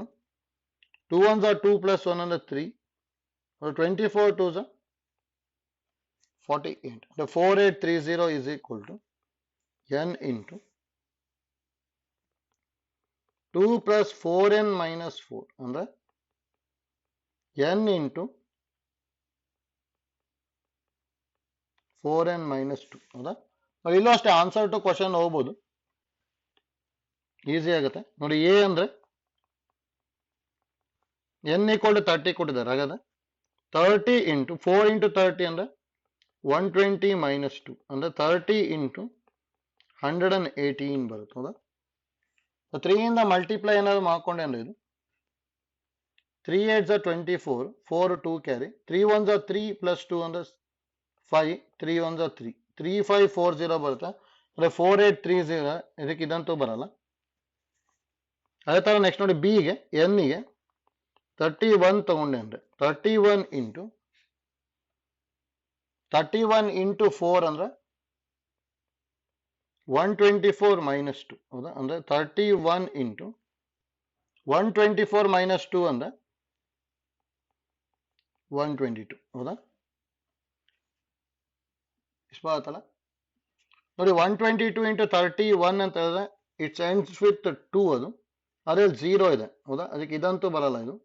2 1s are 2 plus 1 ಅಂದ್ರೆ 3, 24 2s are 48. The 4830 is equal to n into 2 plus 4n minus 4 ಅಂದ್ರೆ n into 4n minus 2. ಹೌದಾ? ಇಲ್ಲೂ ಅಷ್ಟೇ, ಆನ್ಸರ್ ಟು ಕ್ವಶನ್ ಹೋಗ್ಬೋದು, ಈಸಿ ಆಗುತ್ತೆ. ನೋಡಿ, ಎ ಅಂದ್ರೆ n equal to 30 ಕೊಟ್ಟಿದ್ದಾರೆ. ಹಾಗಾದ್ರೆ 30 into 4 into 30 ಅಂದ್ರೆ 120 minus 2 ಅಂದ್ರೆ 30 into 118 ಬರುತ್ತೆ. ಹೌದಾ? 3 ಇಂದ ಮಲ್ಟಿಪ್ಲೈ ಏನಾದ್ರು ಮಾಡ್ಕೊಂಡೆ ಅಂದ್ರೆ ಇದು 3 8s are 24, 4 2 carry, 3 1s are 3 plus 2 ಅಂದ್ರೆ 5, 3 1s are 3, 3540 ಬರುತ್ತೆ. ಅಂದ್ರೆ 4830, ಇದಕ್ಕೆ ಇದಂತೂ ಬರಲ್ಲ. ಅದೇ ತರ ನೆಕ್ಸ್ಟ್ ನೋಡಿ, ಬಿ ಗೆ ಎನ್ ಗೆ 31 ತಗೊಂಡೆ ಅಂದ್ರೆ 31 into 4 ಅಂದ್ರೆ 124 minus 2. ಹೌದಾ? ಅಂದ್ರೆ 31 into 124 minus 2 ಅಂದ್ರೆ 122. ಹೌದಾ? ಇಷ್ಟ ಆಯ್ತಲ್ಲ? ನೋಡಿ, 122 into 31 ಅಂತ ಹೇಳಿದ್ರೆ ಇಟ್ಸ್ ಎಂಡ್ಸ್ ವಿತ್ 2, ಅದು ಅದೇ 0 ಇದೆ. ಹೌದಾ? ಅದಕ್ಕೆ ಇದಂತೂ ಬರಲ್ಲ ಇದು.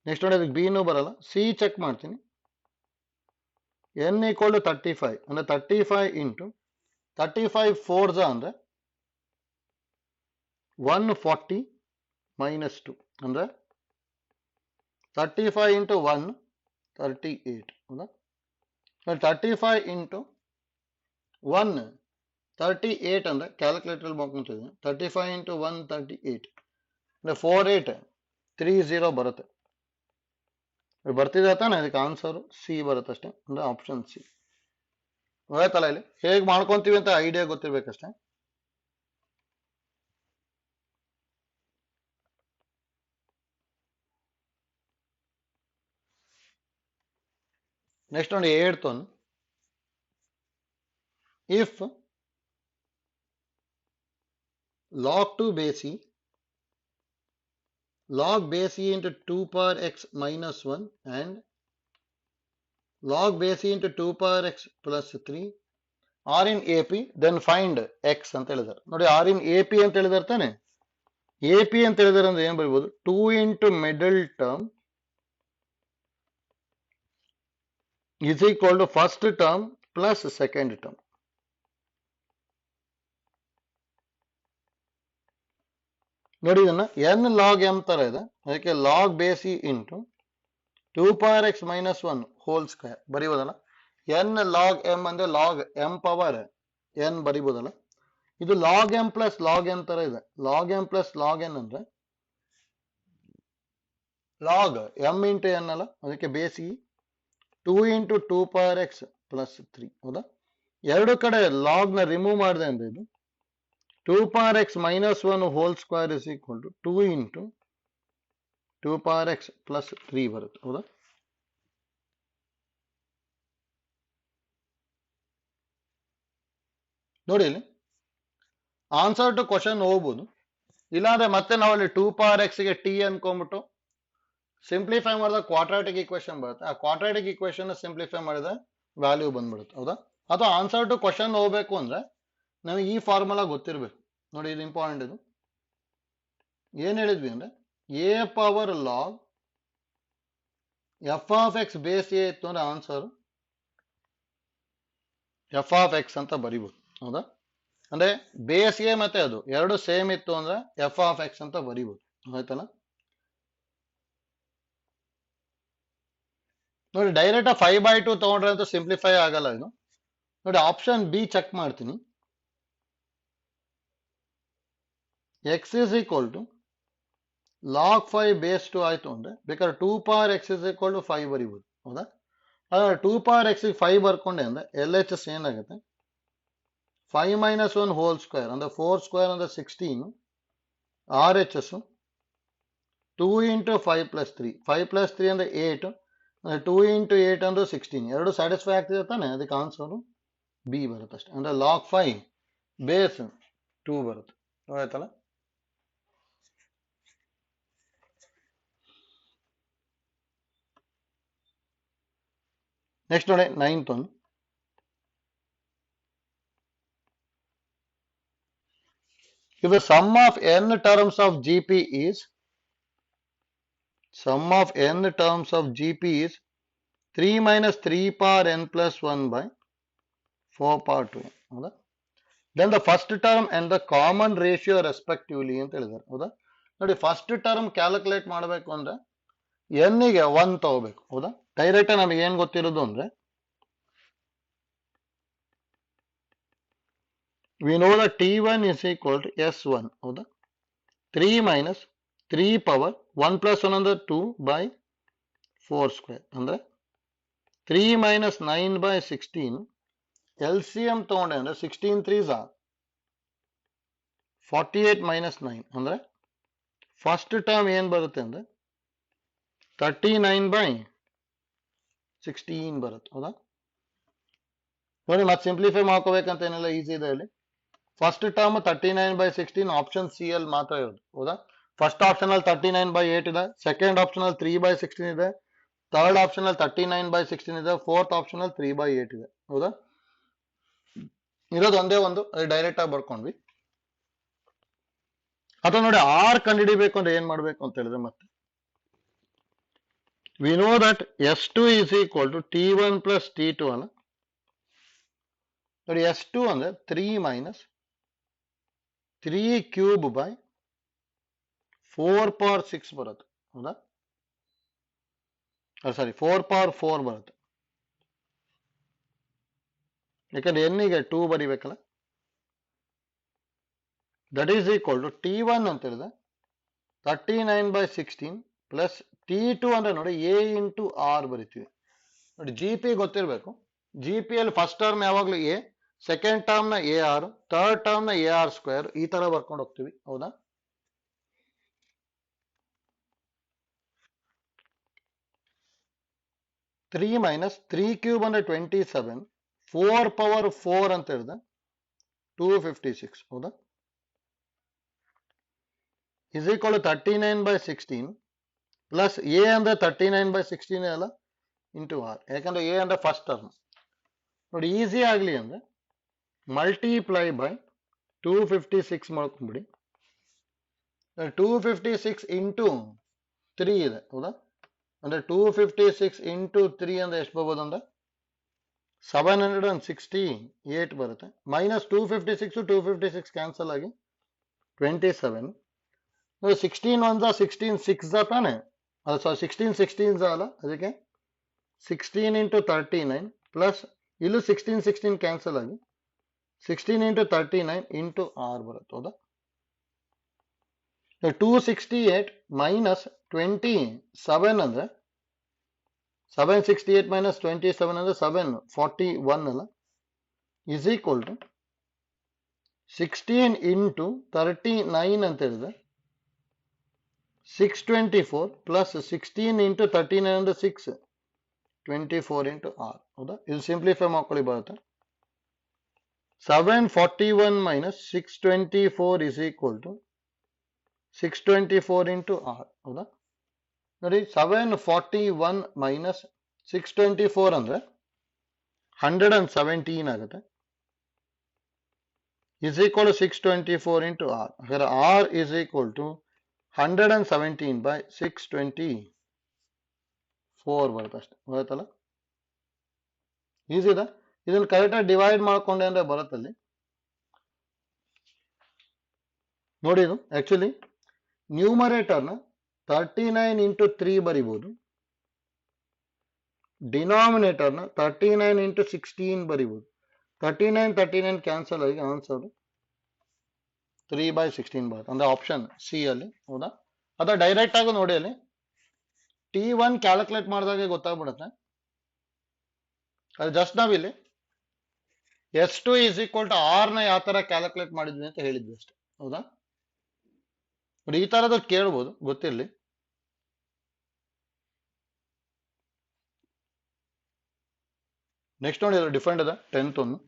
ನೆಕ್ಸ್ಟ್ ನೋಡಿ, ಅದಕ್ಕೆ ಬಿನೂ ಬರಲ್ಲ. ಸಿ ಚೆಕ್ ಮಾಡ್ತೀನಿ. n equal to 35 ಅಂದ್ರೆ 35 into 35 4s ಅಂದ್ರೆ 140 minus 2 ಅಂದ್ರೆ 35 into 1 38. ಹೌದಾ? 35 into 1 38 ಅಂದ್ರೆ ಕ್ಯಾಲ್ಕುಲೇಟರ್ ಮಾಡ್ಕೊಂತಿದ್ದೀನಿ. 35 into 1 38 ಅಂದ್ರೆ 4830 ಬರುತ್ತೆ. ಬರ್ತಿದೆ ತಾನೆ, ಅದಕ್ಕೆ ಆನ್ಸರ್ ಸಿ ಬರುತ್ತೆ ಅಷ್ಟೇ, ಅಂದ್ರೆ ಆಪ್ಷನ್ ಸಿ. ಆಯ್ತಲ್ಲ? ಇಲ್ಲಿ ಹೇಗೆ ಮಾಡ್ಕೊಂತೀವಿ ಅಂತ ಐಡಿಯಾ ಗೊತ್ತಿರ್ಬೇಕಷ್ಟೇ. ನೆಕ್ಸ್ಟ್ ನೋಡಿ, 8th one. If log 2 base e log base e into 2 power x minus 1 and log base e into 2 power x plus 3 are in AP, then find x ಅಂತ ಹೇಳಿದಾರೆ. ನೋಡಿ, R in AP ಅಂತ ಹೇಳಿದಾರೆ ತಾನೆ. AP ಅಂತ ಹೇಳಿದಾರೆ ಅಂದ್ರೆ ಏನ್ ಬರೀಬಹುದು? 2 into middle term is equal to first term plus second term. ನೋಡಿ, ಇದನ್ನ n log m ತರ ಇದೆ, ಅದಕ್ಕೆ log base e into 2 power x minus 1 whole square ಬರೀಬೋದಲ್ಲ. n log m ಅಂದ್ರೆ log m ಪವರ್ n ಬರೀಬೋದಲ್ಲ. ಇದು log m plus log n ತರ ಇದೆ. log m plus log n ಅಂದ್ರೆ log m into n ಅಲ್ಲ, ಅದಕ್ಕೆ base e 2 into 2 power x plus 3. ಹೌದಾ? ಎರಡು ಕಡೆ ಲಾಗ್ ನ ರಿಮೂವ್ ಮಾಡಿದೆ ಅಂದ್ರೆ ಇದು 2 power x minus 1 whole square is equal to 2 into 2 power x plus 3 ಬರುತ್ತೆ. ಹೌದಾ? ನೋಡಿ, ಇಲ್ಲಿ ಆನ್ಸರ್ ಟು ಕ್ವಶನ್ ಹೋಗ್ಬೋದು. ಇಲ್ಲಾಂದ್ರೆ ಮತ್ತೆ ನಾವಲ್ಲಿ 2 power x ಗೆ t ಅನ್ಕೊಂಡ್ಬಿಟ್ಟು ಸಿಂಪ್ಲಿಫೈ ಮಾಡಿದ ಕ್ವಾಡ್ರಾಟಿಕ್ ಈಕ್ವೇಶನ್ ಬರುತ್ತೆ. ಆ ಕ್ವಾಡ್ರಾಟಿಕ್ ಈಕ್ವೇಶನ್ ಸಿಂಪ್ಲಿಫೈ ಮಾಡಿದ ವ್ಯಾಲ್ಯೂ ಬಂದ್ಬಿಡುತ್ತೆ. ಹೌದಾ? ಅಥವಾ ಆನ್ಸರ್ ಟು ಕ್ವಶನ್ ಹೋಗ್ಬೇಕು ಅಂದ್ರೆ ನಮಗೆ ಈ ಫಾರ್ಮುಲಾ ಗೊತ್ತಿರಬೇಕು. ನೋಡಿ, ಇದು ಇಂಪಾರ್ಟೆಂಟ್. ಇದು ಏನ್ ಹೇಳಿದ್ವಿ ಅಂದ್ರೆ A power log F of X base A ಇತ್ತು ಅಂದ್ರೆ ಆನ್ಸರ್ ಎಫ್ ಆಫ್ ಎಕ್ಸ್ ಅಂತ ಬರಿಬಹುದು. ಹೌದಾ? ಅಂದ್ರೆ ಬೇಸ್ ಎ ಮತ್ತೆ ಅದು ಎರಡು ಸೇಮ್ ಇತ್ತು ಅಂದ್ರೆ ಎಫ್ ಆಫ್ ಎಕ್ಸ್ ಅಂತ ಬರಿಬಹುದು. ಆಯ್ತಲ್ಲ? ನೋಡಿ, ಡೈರೆಕ್ಟ್ 5/2 ತಗೊಂಡ್ರೆ ಅಂತ ಸಿಂಪ್ಲಿಫೈ ಆಗಲ್ಲ ಇದು. ನೋಡಿ, ಆಪ್ಷನ್ ಬಿ ಚೆಕ್ ಮಾಡ್ತೀನಿ. x is equal to log 5 base 2 ಆಯ್ತು ಅಂದ್ರೆ ಬೇಕಾದ್ರೆ 2 power X is equal to 5 ಬರಿಬೋದು. ಹೌದಾ? ಅದ್ರ 2 ಪವರ್ ಎಕ್ಸ್ 5 ಬರ್ಕೊಂಡೆ ಅಂದ್ರೆ ಎಲ್ ಎಚ್ ಎಸ್ ಏನಾಗುತ್ತೆ 5 ಮೈನಸ್ 1 ಹೋಲ್ ಸ್ಕ್ವೇರ್ ಅಂದ್ರೆ 4 ಸ್ಕ್ವೇರ್ ಅಂದ್ರೆ 16 R H S 2 into 5 plus 3 5 plus 3 ಅಂದ್ರೆ 8 ಅಂದ್ರೆ 2 ಇಂಟು 8 ಅಂದ್ರೆ 16 ಎರಡು ಸ್ಯಾಟಿಸ್ಫೈ ಆಗ್ತಿದೆ ತಾನೆ, ಅದಕ್ಕೆ ಆನ್ಸರ್ ಬಿ ಬರುತ್ತೆ ಅಷ್ಟೇ. ಅಂದ್ರೆ ಲಾಗ್ 5 ಬೇಸ್ 2 ಬರುತ್ತೆ. ಆಯ್ತಲ್ಲ? ನೆಕ್ಸ್ಟ್ ನೋಡಿ 9th one. If the sum of n terms of GP is 3 minus 3 power n plus 1 by 4 power 2n. ಹೌದಾ? Then the first term and the common ratio respectively ಅಂತ ಹೇಳಿದ್ದಾರೆ. ಹೌದಾ? ನೋಡಿ, ಫಸ್ಟ್ ಟರ್ಮ್ ಕ್ಯಾಲ್ಕುಲೇಟ್ ಮಾಡಬೇಕು ಅಂದ್ರೆ n ಗೆ 1 ತಗೋಬೇಕು. ಹೌದಾ? ಡೈರೆಕ್ಟ್ ನಮಗೆ ಏನ್ ಗೊತ್ತಿರೋದು ಅಂದ್ರೆ we know that t1 is equal to s1. ಹೌದಾ? 3 minus 3 power 1 plus 1 ಅಂದ್ರೆ 2 by 4 square ಅಂದ್ರೆ 3 minus 9 by 16. LCM ತಗೊಂಡೆ ಅಂದ್ರೆ 16 3s are 48 minus 9 ಅಂದ್ರೆ ಫಸ್ಟ್ ಟರ್ಮ್ ಏನ್ ಬರುತ್ತೆ ಅಂದ್ರೆ 39 by 16 ಬರುತ್ತೆ. ಹೌದಾ? ನೋಡಿ, ಮತ್ತೆ ಸಿಂಪ್ಲಿಫೈ ಮಾಡ್ಕೋಬೇಕಂತ ಏನೆಲ್ಲ ಈಸಿ ಇದೆ ಇಲ್ಲಿ. First term 39 by 16 option C ಅಲ್ಲಿ ಮಾತ್ರ ಇರೋದು. ಹೌದಾ? ಫಸ್ಟ್ ಆಪ್ಷನ್ ಅಲ್ಲಿ 39 by 8 ಇದೆ, ಸೆಕೆಂಡ್ ಆಪ್ಷನ್ ಅಲ್ಲಿ 3 by 16 ಇದೆ, ಥರ್ಡ್ ಆಪ್ಷನ್ ಅಲ್ಲಿ 39 by 16 ಇದೆ, ಫೋರ್ತ್ ಆಪ್ಷನ್ ಅಲ್ಲಿ 3 by 8 ಇದೆ. ಹೌದಾ? ಇರೋದು ಒಂದೇ ಒಂದು, ಡೈರೆಕ್ಟ್ ಆಗಿ ಬರ್ಕೊಂಡ್ವಿ. ಅಥವಾ ನೋಡಿ, ಆರ್ ಕಂಡುಹಿಡಿಬೇಕು ಅಂದ್ರೆ ಏನ್ ಮಾಡ್ಬೇಕು ಅಂತ ಹೇಳಿದ್ರೆ ಮತ್ತೆ we know that s2 is equal to t1 plus t2 ಅಲ್ಲ. ನೋಡಿ, s2 ಅಂದ್ರೆ 3 minus 3 ಕ್ಯೂಬ್ ಬೈ 4 ಪವರ್ 6 ಬರುತ್ತೆ. ಹೌದಾ? ಸಾರಿ, 4 ಪವರ್ 4 ಬರುತ್ತೆ. ಯಾಕಂದ್ರೆ ಎನ್ನಿಗೆ 2 ಬರಿಬೇಕಲ್ಲ. That is equal to t1 ಅಂತ ಹೇಳಿದ್ರೆ 39 by 16 ಪ್ಲಸ್ t2 ಅಂದ್ರೆ ನೋಡಿ a ಇಂಟು ಆರ್ ಬರಿತೀವಿ. ನೋಡಿ, ಜಿ ಪಿ ಗೊತ್ತಿರಬೇಕು. ಜಿ ಪಿ ಅಲ್ಲಿ ಫಸ್ಟ್ ಟರ್ಮ್ ಯಾವಾಗಲೂ ಎ, ಸೆಕೆಂಡ್ ಟರ್ಮ್ ನ ಎ ಆರ್, ಥರ್ಡ್ ಟರ್ಮ್ ನ ಎ ಆರ್ ಸ್ಕ್ವೇರ್, ಈ ತರ ಬರ್ಕೊಂಡು ಹೋಗ್ತೀವಿ. ಹೌದಾ? ತ್ರೀ ಮೈನಸ್ 3 ಕ್ಯೂಬ್ ಅಂದ್ರೆ 27, 4 ಪವರ್ 4 ಅಂತ ಹೇಳಿದ್ರೆ 256. ಹೌದಾ? Is equal to 39 by 16 plus A ಅಂದ್ರೆ 39 by 16 ಅಲ್ಲ ಇಂಟು ಆರ್. ಯಾಕಂದ್ರೆ ಎ ಅಂದ್ರೆ ಫಸ್ಟ್ ಟರ್ಮ್. ನೋಡಿ, ಈಸಿ ಆಗ್ಲಿ ಅಂದ್ರೆ ಮಲ್ಟಿಪ್ಲೈ ಬೈ 256 ಮಾಡ್ಕೊಂಡ್ಬಿಡಿ. 256 ಇಂಟು 3 ಇದೆ. ಹೌದಾ? ಅಂದ್ರೆ 256 ಇಂಟು 3 ಅಂದ್ರೆ ಎಷ್ಟು ಬರ್ಬೋದು ಅಂದ್ರೆ 768 ಬರುತ್ತೆ. ಮೈನಸ್ 256 256 ಕ್ಯಾನ್ಸಲ್ ಆಗಿ 27. 16 1 16 6 ತಾನೆ, ಅದು 16 16 ಅಲ್ಲ, ಅದಕ್ಕೆ 16 ಇಂಟು 39 ಪ್ಲಸ್ ಇಲ್ಲೂ 16 16 ಕ್ಯಾನ್ಸಲ್ ಆಗಿ 16 ಇಂಟು 39 ಇಂಟು ಆರ್ ಬರುತ್ತೆ. ಹೌದಾ? 268 ಮೈನಸ್ 27 ಅಂದ್ರೆ 768 ಮೈನಸ್ 27 ಅಂದ್ರೆ 741 ಅಲ್ಲ, ಇಸ್ ಈಕ್ವಲ್ ಟು 16 ಇಂಟು 39 ಅಂತ ಹೇಳಿದ್ರೆ 624 ಪ್ಲಸ್ 16 ಇಂಟು 39 ಅಂದ್ರೆ 624 ಇಂಟು ಆರ್. ಹೌದಾ? ಇದು ಸಿಂಪ್ಲಿಫೈ ಮಾಡ್ಕೊಳ್ಳಿ, ಬರುತ್ತೆ 741 minus 624 is equal to 624 into R. ಹೌದಾ? ನೋಡಿ, 741 ಮೈನಸ್ 624 ಅಂದ್ರೆ 117 ಆಗುತ್ತೆ. Is equal to 624 into R. ಹಾಗಾದ್ರೆ R is equal to 117 by 624 ಬರುತ್ತೆ ಅಷ್ಟೇ. ಬರುತ್ತಲ್ಲ? ಈಸಿ ಇದೆ. ಇದನ್ನ ಕರೆಕ್ಟಾಗಿ ಡಿವೈಡ್ ಮಾಡ್ಕೊಂಡೆ ಅಂದ್ರೆ ಬರುತ್ತಲ್ಲಿ. ನೋಡಿ, ಇದು ಆಕ್ಚುಲಿ ನ್ಯೂಮರೇಟರ್ನ 39 ಇಂಟು 3 ಬರಿಬೋದು, ಡಿನಾಮಿನೇಟರ್ನ 39 ಇಂಟು 16 ಬರಿಬೋದು. 39 39 ಕ್ಯಾನ್ಸಲ್ ಆಗಿ ಆನ್ಸರ್ 3 by 16 ಬರುತ್ತೆ. ಅಂದ್ರೆ ಆಪ್ಷನ್ ಸಿ ಅಲ್ಲಿ. ಹೌದಾ? ಅಥವಾ ಡೈರೆಕ್ಟ್ ಆಗಿ ನೋಡಿ ಅಲ್ಲಿ T1 ಕ್ಯಾಲ್ಕುಲೇಟ್ ಮಾಡಿದಾಗ ಗೊತ್ತಾಗ್ಬಿಡುತ್ತೆ. ಅದು ಜಸ್ಟ್ ನಾವಿಲ್ಲಿ S2 is equal to R ನ ಯಾವ ತರ ಕ್ಯಾಲ್ಕುಲೇಟ್ ಮಾಡಿದ್ವಿ ಅಂತ ಹೇಳಿದ್ವಿ ಅಷ್ಟೇ. ಹೌದಾ? ನೋಡಿ ಈ ತರದ್ದು ಕೇಳ್ಬೋದು, ಗೊತ್ತಿರಲಿ. ನೆಕ್ಸ್ಟ್ ನೋಡಿ ಅದು ಡಿಫರೆಂಟ್ ಅದ 10th ಒಂದು.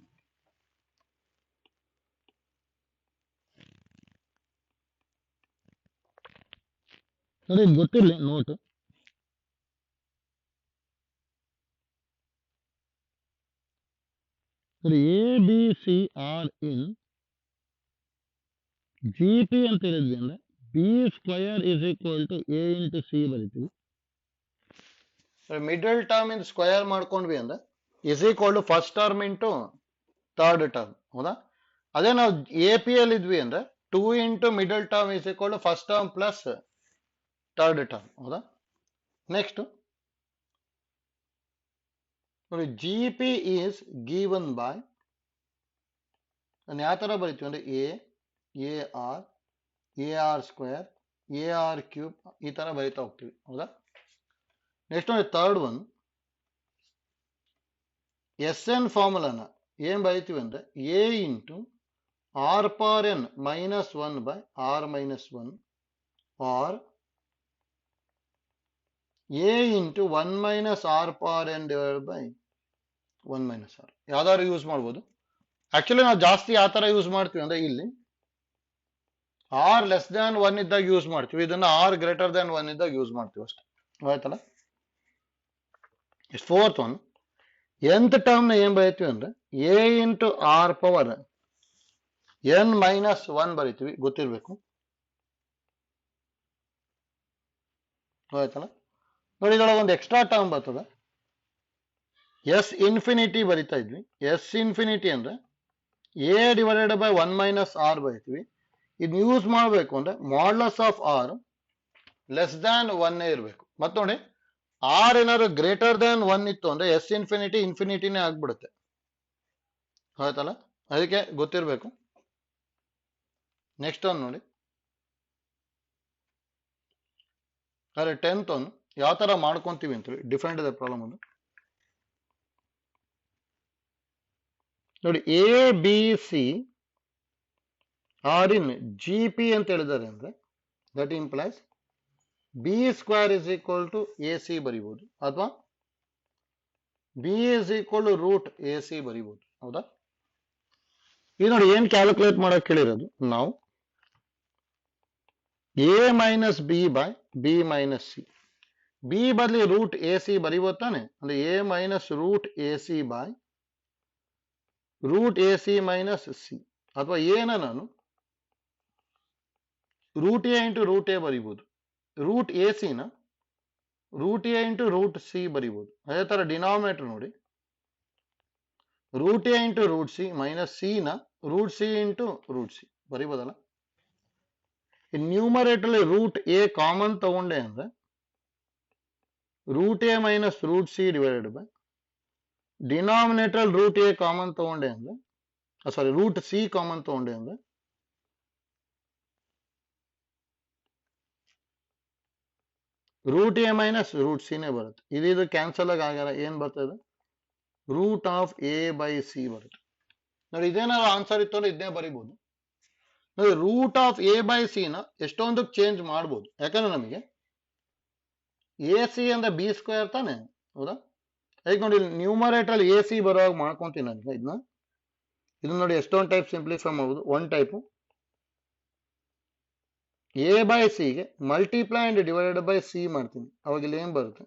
ನೋಡಿ ಗೊತ್ತಿರಲಿ note. A B C are in G P ಅಂತ ಹೇಳಿದ್ವಿ ಅಂದ್ರೆ B square is equal to A into C ಬರಿತೀವಿ. ಮಿಡಲ್ ಟರ್ಮ್ ಇನ್ ಸ್ಕ್ವಯರ್ ಮಾಡ್ಕೊಂಡ್ವಿ ಅಂದ್ರೆ is equal to first term into third term. ಹೌದಾ? ಅದೇ ನಾವು ಎ ಪಿ ಅಲ್ಲಿ ಇದ್ವಿ ಅಂದ್ರೆ 2 into middle term is equal to first term plus third term. ಹೌದಾ? ನೆಕ್ಸ್ಟ್ ನೋಡಿ G P is given by, ನಾನು ಯಾವ ತರ ಬರಿತೀವಿ ಅಂದ್ರೆ A R square A R cube ಈ ತರ ಬರಿತಾ ಹೋಗ್ತೀವಿ. ಹೌದಾ? ನೆಕ್ಸ್ಟ್ ನೋಡಿ ಥರ್ಡ್ ಒನ್ ಎಸ್ ಎನ್ ಫಾರ್ಮುಲಾನ ಏನ್ ಬರಿತೀವಿ ಅಂದ್ರೆ A into R power N minus 1 by R minus 1 R A into 1 minus R power N divide by 1 minus R. ಯಾವ್ದಾದ್ರು ಯೂಸ್ ಮಾಡ್ಬೋದು. ಆಕ್ಚುಲಿ ನಾವು ಜಾಸ್ತಿ ಯಾವ ತರ ಯೂಸ್ ಮಾಡ್ತೀವಿ ಅಂದ್ರೆ ಇಲ್ಲಿ ಆರ್ ಲೆಸ್ ದ್ಯಾನ್ 1 ಇದ್ದಾಗ ಯೂಸ್ ಮಾಡ್ತೀವಿ, ಇದನ್ನ ಆರ್ ಗ್ರೇಟರ್ ದ್ಯಾನ್ 1 ಇದ್ದಾಗ ಯೂಸ್ ಮಾಡ್ತೀವಿ ಅಷ್ಟೇ. ಆಯ್ತಲ್ಲ? ಫೋರ್ತ್ ಒನ್ nth ಟರ್ಮ್ ನ ಏನ್ ಬರೀತೀವಿ ಅಂದ್ರೆ A into R power N minus 1 ಬರೀತೀವಿ, ಗೊತ್ತಿರ್ಬೇಕು. ಆಯ್ತಲ್ಲ? ನೋಡಿ ಇದರೊಳಗೆ ಒಂದು ಎಕ್ಸ್ಟ್ರಾ ಟರ್ಮ್ ಬರ್ತದೆ, ಎಸ್ ಇನ್ಫಿನಿಟಿ ಬರಿತಾ ಇದ್ವಿ. ಎಸ್ ಇನ್ಫಿನಿಟಿ ಅಂದ್ರೆ A divided by 1 minus R ಬರೀತೀವಿ. ಇದನ್ನ ಯೂಸ್ ಮಾಡಬೇಕು ಅಂದ್ರೆ modulus of R less than 1 ಇರಬೇಕು. ಮತ್ತೆ ನೋಡಿ ಆರ್ ಏನಾದ್ರು ಗ್ರೇಟರ್ ದ್ಯಾನ್ 1 ಇತ್ತು ಅಂದ್ರೆ ಎಸ್ ಇನ್ಫಿನಿಟಿ ಇನ್ಫಿನಿಟಿನೇ ಆಗ್ಬಿಡುತ್ತೆ. ಆಯ್ತಲ್ಲ? ಅದಕ್ಕೆ ಗೊತ್ತಿರಬೇಕು. ನೆಕ್ಸ್ಟ್ ಒನ್ ನೋಡಿ, ಅದೇ 10th ಒನ್ ಯಾವ ತರ ಮಾಡ್ಕೊಂತೀವಿ ಅಂತ ಡಿಫರೆಂಟ್ ಇದೆ ಪ್ರಾಬ್ಲಮ್ ಒಂದು. ನೋಡಿ A B C are in G P ಅಂತ ಹೇಳಿದ್ದಾರೆ ಅಂದ್ರೆ that implies B square is equal to A C ಬರಿಬಹುದು, ಅಥವಾ B is equal to root A C ಬರಿಬಹುದು. ಹೌದಾ? ಈಗ ನೋಡಿ ಏನ್ ಕ್ಯಾಲ್ಕುಲೇಟ್ ಮಾಡಕ್ ಕೇಳಿರೋದು ನಾವು A minus B by B minus C. B ಬದಲಿ ರೂಟ್ ಎ ಸಿ ಬರಿಬೋದು ತಾನೆ? ಅಂದ್ರೆ A minus root A C by root A C minus C, ಅಥವಾ ಎನ ನಾನು root A into root A ಬರಿಬಹುದು, ರೂಟ್ ಎ ಸಿ ನ root A into root C ಬರಿಬಹುದು. ಅದೇ ತರ ಡಿನಾಮಿನೇಟರ್ ನೋಡಿ root A into root C minus C ನ root C into root C ಬರಿಬೋದಲ್ಲ. ನ್ಯೂಮರೇಟರ್ ಅಲ್ಲಿ ರೂಟ್ ಎ ಕಾಮನ್ ತಗೊಂಡೆ ಅಂದ್ರೆ root A minus root C divided by denominator root A common ತಗೊಂಡೆ ಅಂದ್ರೆ ಸಾರಿ ರೂಟ್ ಸಿ ಕಾಮನ್ ತಗೊಂಡೆ ಅಂದ್ರೆ root A minus root C ನೇ ಬರುತ್ತೆ. ಇದು ಕ್ಯಾನ್ಸಲ್ ಆಗಲ್ಲ, ಏನ್ ಬರ್ತದೆ root of A by C ಬರುತ್ತೆ. ನೋಡಿ ಇದೇನಾದ್ರು ಆನ್ಸರ್ ಇತ್ತು ಅಂದ್ರೆ ಇದನ್ನೇ ಬರಿಬಹುದು. ನೋಡಿ root of A by C ನ ಎಷ್ಟೊಂದಕ್ಕೆ ಚೇಂಜ್ ಮಾಡ್ಬೋದು, ಯಾಕಂದ್ರೆ ನಮಗೆ ಎ ಸಿ ಅಂದ್ರೆ ಬಿ ಸ್ಕ್ವೇರ್ ತಾನೆ. ಹೌದಾ? ಈಗ ನೋಡಿ ನ್ಯೂಮರೇಟರ್ ಅಲ್ಲಿ ಎ ಸಿ ಬರುವಾಗ ಮಾಡ್ಕೊಂತೀನಿ ನನಗೆ ಇದನ್ನ ನೋಡಿ ಎಷ್ಟೊಂದು ಟೈಪ್ ಸಿಂಪ್ಲಿಫೈ ಮಾಡ್ಬೋದು. ಒನ್ ಟೈಪು ಎ ಬೈ ಸಿಗೆ multiply and divided by C ಮಾಡ್ತೀನಿ, ಅವಾಗ ಇಲ್ಲಿ ಏನ್ ಬರುತ್ತೆ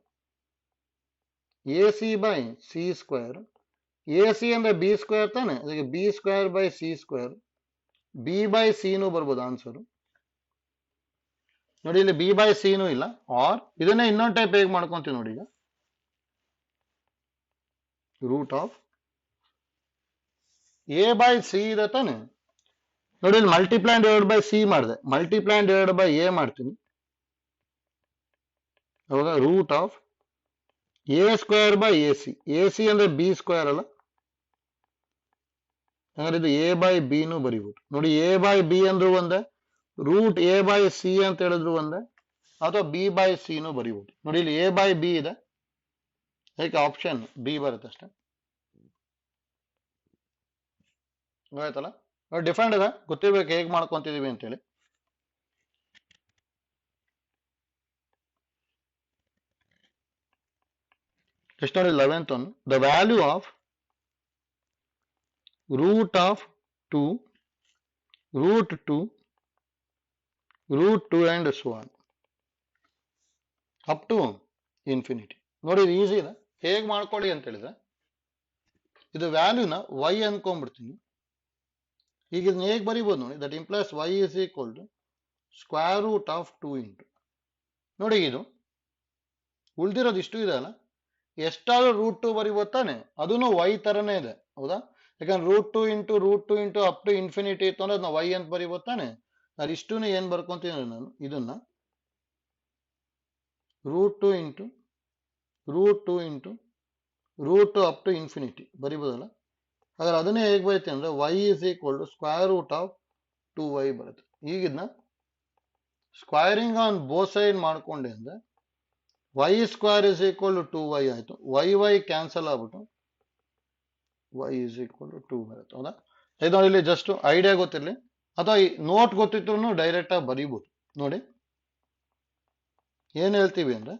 A C by C square. A C ಅಂದ್ರೆ ಬಿ ಸ್ಕ್ವೇರ್ ತಾನೆ, ಅದಕ್ಕೆ B square by C square. B by ಸಿನೂ ಬರ್ಬೋದು ಆನ್ಸರ್. ನೋಡಿ ಇಲ್ಲಿ ಬಿ ಬೈ ಸಿನೂ ಇಲ್ಲ. ಆರ್ ಇದನ್ನೇ ಇನ್ನೊಂದು ಟೈಪ್ ಹೇಗೆ ಮಾಡ್ಕೊಂತೀವಿ ನೋಡಿ, ಈಗ root of A by C ಇದೆ ತಾನೆ. ನೋಡಿ ಇಲ್ಲಿ ಮಲ್ಟಿಪ್ಲೈ ಡಿವೈಡ್ ಬೈ ಸಿ ಮಾಡಿದೆ, ಮಲ್ಟಿಪ್ಲೈ ಡಿವೈಡ್ ಬೈ ಎ ಮಾಡ್ತೀನಿ, ಅವಾಗ root of A square by A C. A C ಅಂದ್ರೆ ಬಿ ಸ್ಕ್ವೇರ್ ಅಲ್ಲ, ಹಂಗಾರೆ ಇದು ಎ ಬೈ ಬಿ ನೂ ಬರಿಬಹುದು. ನೋಡಿ ಎ ಬೈ ಬಿ ಅಂದ್ರು ಒಂದೇ, ರೂಟ್ ಎ ಬೈ ಸಿ ಅಂತ ಹೇಳಿದ್ರು ಒಂದೇ, ಅಥವಾ ಬಿ ಬೈ ಸಿನೂ ಬರೀಬಹುದು. ನೋಡಿ ಇಲ್ಲಿ ಎ ಬೈ ಬಿ ಇದೆ, ಅದಕ್ಕೆ ಆಪ್ಷನ್ ಬಿ ಬರುತ್ತೆ ಅಷ್ಟೇ. ಆಯ್ತಲ್ಲ, ಡಿಫರೆಂಟ್ ಇದೆ, ಗೊತ್ತಿರ್ಬೇಕು ಹೇಗೆ ಮಾಡ್ಕೊಂತಿದೀವಿ ಅಂತೇಳಿ. ಎಷ್ಟು ನೋಡಿ 11th one, the value of root of 2, root 2, root 2 and so on up to infinity. ನೋಡಿ ಇದು ಈಸಿ ಇದೆ, ಹೇಗೆ ಮಾಡ್ಕೊಳ್ಳಿ ಅಂತ ಹೇಳಿದ್ರೆ ಇದು ವ್ಯಾಲ್ಯೂನ y ಅನ್ಕೊಂಡ್ಬಿಡ್ತೀನಿ. ಈಗ ಇದನ್ನ ಹೇಗೆ ಬರೀಬಹುದು ನೋಡಿ, that implies y is equal to square root of 2 into. ನೋಡಿ ಇದು ಉಳಿದಿರೋದು ಇಷ್ಟು ಇದೆ ಅಲ್ಲ, ಎಷ್ಟಾದ್ರೂ ರೂಟ್ 2 ಬರೀಬೋದು ತಾನೆ, ಅದೂ y ತರನೇ ಇದೆ ಹೌದಾ, ಯಾಕಂದ್ರೆ root 2 into up to infinity ಇತ್ತು ಅಂದ್ರೆ ನಾವು y ಅಂತ ಬರೀಬೋದು ತಾನೆ. ನಾನು ಇಷ್ಟೂ ಏನ್ ಬರ್ಕೊಂತೀನಿ, ನಾನು ಇದನ್ನ root 2 into root up to infinity ಬರೀಬೋದಲ್ಲ. ಹಾಗಾದ್ರೆ ಅದನ್ನೇ ಹೇಗೆ ಬರೀತೀನಿ ಅಂದ್ರೆ y is equal to square root of 2y ಬರುತ್ತೆ. ಈಗ ಇದನ್ನ ಸ್ಕ್ವೈರಿಂಗ್ ಆನ್ ಬೋತ್ ಸೈಡ್ ಮಾಡ್ಕೊಂಡೆ ಅಂದ್ರೆ y square is equal to 2y ಆಯ್ತು, y ಕ್ಯಾನ್ಸಲ್ ಆಗ್ಬಿಟ್ಟು y ಇಸ್ ಈಕ್ವಲ್ ಟು 2 ಬರುತ್ತೆ ಹೌದಾ. ಇದು ನೋಡಿ, ಇಲ್ಲಿ ಜಸ್ಟ್ ಐಡಿಯಾ ಗೊತ್ತಿರಲಿ ಅಥವಾ ಈ ನೋಟ್ ಗೊತ್ತಿದ್ರು ಡೈರೆಕ್ಟ್ ಆಗಿ ಬರೀಬಹುದು. ನೋಡಿ ಏನ್ ಹೇಳ್ತೀವಿ ಅಂದ್ರೆ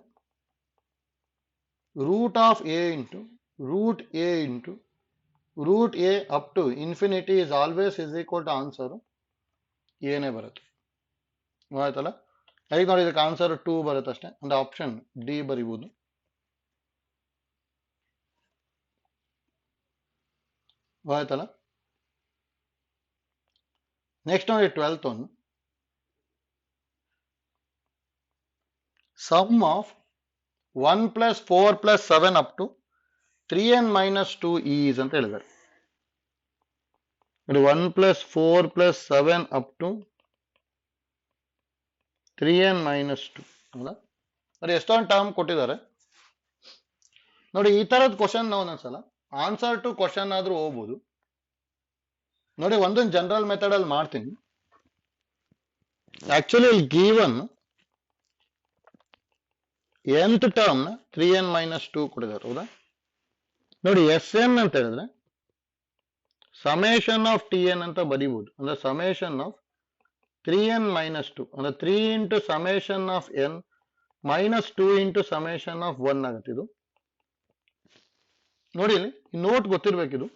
root of A into root A up to infinity is always is equal to answer ಏನೇ ಬರುತ್ತೆ ಆಯ್ತಲ್ಲ. ಈಗ ನೋಡಿ ಇದಕ್ಕೆ ಆನ್ಸರ್ 2 ಬರುತ್ತೆ ಅಷ್ಟೇ, ಅಂದ್ರೆ ಆಪ್ಷನ್ ಡಿ ಬರೀಬಹುದು. ಆಯ್ತಲ್ಲ. ನೆಕ್ಸ್ಟ್ ನೋಡಿ 12th one, sum of 1 plus 4 plus 7 up to 3n minus 2 is ಅಂತ ಹೇಳಿದ್ದಾರೆ. 1 plus 4 plus 7 up to 3n minus 2 ಹೌದಾ. ನೋಡಿ ಎಷ್ಟೊಂದು ಟರ್ಮ್ ಕೊಟ್ಟಿದ್ದಾರೆ. ನೋಡಿ ಈ ತರದ ಕ್ವಶನ್ ನಾವು ಒಂದೊಂದ್ಸಲ ಆನ್ಸರ್ ಟು ಕ್ವಶನ್ ಆದ್ರೂ ಹೋಗ್ಬೋದು. ನೋಡಿ ಒಂದೊಂದು ಜನರಲ್ ಮೆಥಡ್ ಅಲ್ಲಿ ಮಾಡ್ತೀನಿ. ಆಕ್ಚುಲಿ ಇಲ್ಲಿ ಗಿವನ್ nth ಟರ್ಮ್ ನ 3n minus 2 ಕೊಟ್ಟಿದ್ದಾರೆ ಹೌದಾ. ನೋಡಿ Sn ಅಂತ ಹೇಳಿದ್ರೆ ಸಮೇಷನ್ ಆಫ್ Tn ಅಂತ ಬರೀಬಹುದು, ಅಂದ್ರೆ ಸಮೇಷನ್ ಆಫ್ 3n minus 2 ಅಂದ್ರೆ 3 into summation of n minus 2 into summation of 1 ಆಗುತ್ತೆ ಇದು. ನೋಡಿ ಇಲ್ಲಿ ನೋಟ್ ಗೊತ್ತಿರ್ಬೇಕಿದು.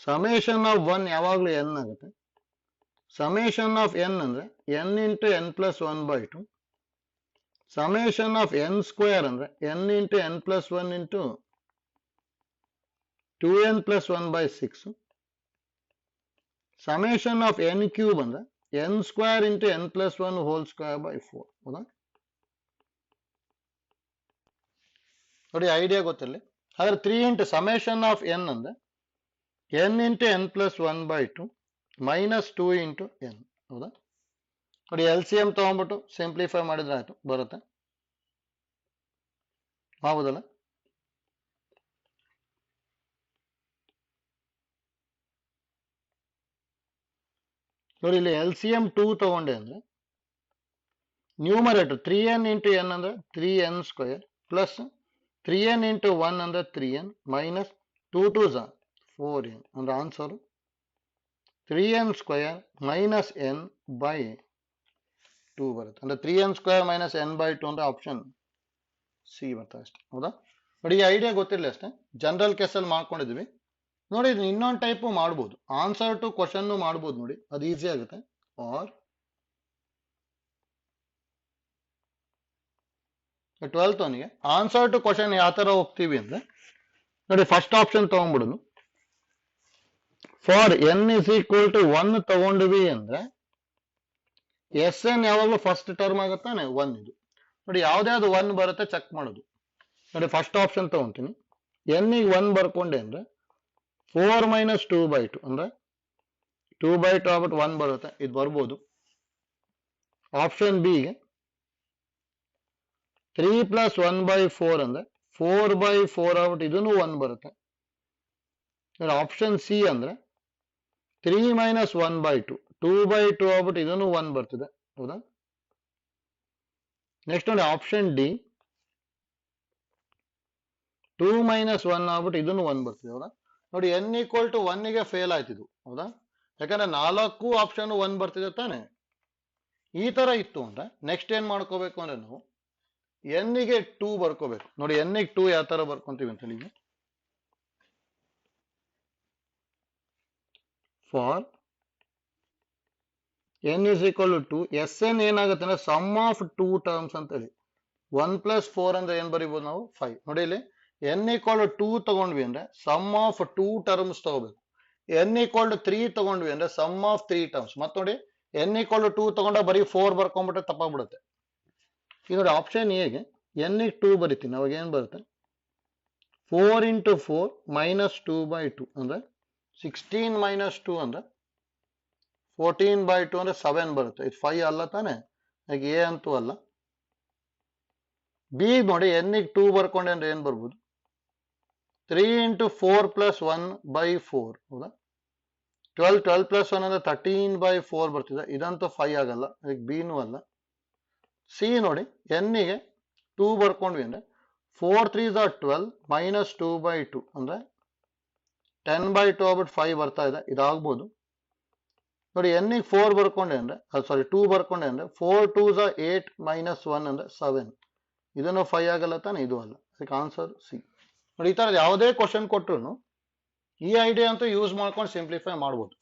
ಸಮೇಷನ್ ಆಫ್ 1 ಯಾವಾಗ್ಲೂ n ಆಗುತ್ತೆ. ಸಮೇಷನ್ ಆಫ್ n ಅಂದ್ರೆ n into n plus 1 by 2. Summation of n square ಅಂದ್ರೆ n into n plus 1 into 2n plus 1 by 6. Summation of n cube ಅಂದ್ರೆ n square into n plus 1 whole square by 4 ಹೌದಾ. ನೋಡಿ idea ಗೊತ್ತಿರಲಿ. ಹಾಗಾದ್ರೆ 3 into summation of n ಅಂದ್ರೆ n into n plus 1 by 2 minus 2 into n ಹೌದಾ. ನೋಡಿ LCM ತಗೊಂಡ್ಬಿಟ್ಟು simplify ಮಾಡಿದ್ರೆ ಆಯ್ತು, ಬರುತ್ತೆ, ಹೌದಲ್ಲ. ನೋಡಿ ಇಲ್ಲಿ LCM 2 ತಗೊಂಡೆ ಅಂದ್ರೆ ನ್ಯೂಮರೇಟರ್ 3n ಇಂಟು n ಅಂದ್ರೆ 3n square plus 3n into 1 ಅಂದ್ರೆ 3n ಮೈನಸ್ 2 2 4n ಅಂದ್ರೆ answer 3n square minus n by 2 ಬರುತ್ತೆ. ಅಂದ್ರೆ 3n square minus n by 2 ಅಂದ್ರೆ ಆಪ್ಷನ್ ಸಿ ಬರ್ತದೆ ಅಷ್ಟೇ ಹೌದಾ. ನೋಡಿ ಈ ಐಡಿಯಾ ಗೊತ್ತಿರಲಿ ಅಷ್ಟೇ, ಜನರಲ್ ಕೇಸಲ್ಲಿ ಮಾಡ್ಕೊಂಡಿದ್ವಿ. ನೋಡಿ ಇದನ್ನ ಇನ್ನೊಂದು ಟೈಪು ಮಾಡ್ಬೋದು, ಆನ್ಸರ್ ಟು ಕ್ವಶನ್ ಮಾಡ್ಬೋದು. ನೋಡಿ ಅದು ಈಸಿ ಆಗುತ್ತೆ. ಆರ್ 12th ಒನ್ಗೆ ಆನ್ಸರ್ ಟು ಕ್ವಶನ್ ಯಾವ ತರ ಹೋಗ್ತೀವಿ ಅಂದ್ರೆ ನೋಡಿ ಫಸ್ಟ್ ಆಪ್ಷನ್ ತಗೊಂಡ್ಬಿಡುದು. For n is equal to 1 ತಗೊಂಡ್ವಿ ಅಂದ್ರೆ Sn ಯಾವಾಗಲೂ ಫಸ್ಟ್ ಟರ್ಮ್ ಆಗುತ್ತಾನೆ 1 ಇದು. ನೋಡಿ ಯಾವ್ದಾವ್ದು 1 ಬರುತ್ತೆ ಚೆಕ್ ಮಾಡೋದು. ನೋಡಿ ಫಸ್ಟ್ ಆಪ್ಷನ್ ತಗೊಂತೀನಿ, n ಗೆ 1 ಬರ್ಕೊಂಡೆ ಅಂದ್ರೆ 4 ಮೈನಸ್ 2 ಬೈ 2 ಅಂದ್ರೆ 2 ಬೈ 2 ಆಗ್ಬಿಟ್ಟು 1 ಬರುತ್ತೆ, ಇದು ಬರ್ಬೋದು. ಆಪ್ಷನ್ ಬಿ ಗೆ 3 ಪ್ಲಸ್ 1 ಬೈ 4 ಅಂದ್ರೆ 4 ಬೈ 4 ಆಗ್ಬಿಟ್ಟು ಇದನ್ನು 1 ಬರುತ್ತೆ. ಆಪ್ಷನ್ ಸಿ ಅಂದ್ರೆ 3 ಮೈನಸ್ 1 ಬೈ 2 2/2 ಆಗ್ಬಿಟ್ಟು ಇದನ್ನು 1 ಬರ್ತಿದೆ ಹೌದಾ. ನೆಕ್ಸ್ಟ್ ನೋಡಿ ಆಪ್ಷನ್ ಡಿ 2 - 1 ಆಗ್ಬಿಟ್ಟು ಇದನ್ನು 1 ಬರ್ತಿದೆ ಹೌದಾ. ನೋಡಿ n = 1 ಗೆ ಫೇಲ್ ಆಯ್ತಿದ್ದು ಹೌದಾ, ಯಾಕಂದ್ರೆ 4 ಆಪ್ಷನ್ 1 ಬರ್ತಿದೆ ತಾನೆ. ಈ ತರ ಇತ್ತು ಅಂದ್ರೆ ನೆಕ್ಸ್ಟ್ ಏನ್ ಮಾಡ್ಕೋಬೇಕು ಅಂದ್ರೆ ನಾವು n ಗೆ 2 ಬರ್ಕೋಬೇಕು. ನೋಡಿ n ಗೆ 2 ಯಾವ ತರ ಬರ್ಕೊಂತೀವಿ ಅಂತ ಹೇಳಿ, ಫಾರ್ n = 2 Sn ಏನಾಗುತ್ತೆ ಅಂದ್ರೆ ಸಮ್ ಆಫ್ 2 ಟರ್ಮ್ಸ್ ಅಂತ ಹೇಳಿ. 1 + 4 ಅಂದ್ರೆ ಏನ್ ಬರೀಬಹುದು ನಾವು 5. ನೋಡಿ ಇಲ್ಲಿ n = 2 ತಗೊಂಡ್ವಿ ಅಂದ್ರೆ ಸಮ್ ಆಫ್ 2 ಟರ್ಮ್ಸ್ ತಗೋಬೇಕು. n = 3 ತಗೊಂಡ್ವಿ ಅಂದ್ರೆ ಸಮ್ ಆಫ್ 3 ಟರ್ಮ್ಸ್. ಮತ್ತೆ ನೋಡಿ n = 2 ತಗೊಂಡ ಬರೀ 4 ಬರ್ಕೊಂಡ್ಬಿಟ್ರೆ ತಪ್ಪಾಗ್ಬಿಡುತ್ತೆ. ಈಗ ನೋಡಿ ಆಪ್ಷನ್ ಎಗೆ n ಗೆ 2 ಬರಿತೀನಿ, ಅವಾಗ ಏನ್ ಬರುತ್ತೆ 4 × 4 -2/2 ಅಂದ್ರೆ 16 - 2 ಅಂದ್ರೆ 14/2 ಅಂದ್ರೆ 7 ಬರುತ್ತೆ. ಇದು 5 ಅಲ್ಲ ತಾನೆ, ಈಗ ಎ ಅಂತೂ ಅಲ್ಲ. ಬಿ ನೋಡಿ n ಗೆ 2 ಬರ್ಕೊಂಡೆ ಅಂದ್ರೆ ಏನ್ ಬರ್ಬೋದು 3 × 4 + 1/4 ಹೌದಾ. 12 + 1 ಅಂದ್ರೆ 13/4 ಬರ್ತಿದೆ. ಇದಂತೂ 5 ಆಗಲ್ಲ, ಈಗ ಬಿನೂ ಅಲ್ಲ. ಸಿ ನೋಡಿ n ಗೆ 2 ಬರ್ಕೊಂಡ್ವಿ ಅಂದ್ರೆ 4 × 3 = 12 -2/2 ಅಂದ್ರೆ 10/2 ಆಗ್ಬಿಟ್ಟು 5 ಬರ್ತಾ ಇದೆ, ಇದಾಗ್ಬೋದು. ನೋಡಿ n ಗೆ 4 ಬರ್ಕೊಂಡೆ ಅಂದ್ರೆ 2 ಬರ್ಕೊಂಡೆ ಅಂದ್ರೆ 4 × 2 = 8 -1 ಅಂದ್ರೆ 7. ಇದನ್ನು 5 ಆಗಲ್ಲ ತಾನೆ, ಇದು ಅಲ್ಲ. ಅದಕ್ಕೆ ಆನ್ಸರ್ ಸಿ. ನೋಡಿ ಈ ತರದ ಯಾವುದೇ ಕ್ವಶನ್ ಕೊಟ್ಟರು ಈ ಐಡಿಯಾ ಅಂತೂ ಯೂಸ್ ಮಾಡ್ಕೊಂಡು ಸಿಂಪ್ಲಿಫೈ ಮಾಡ್ಬೋದು.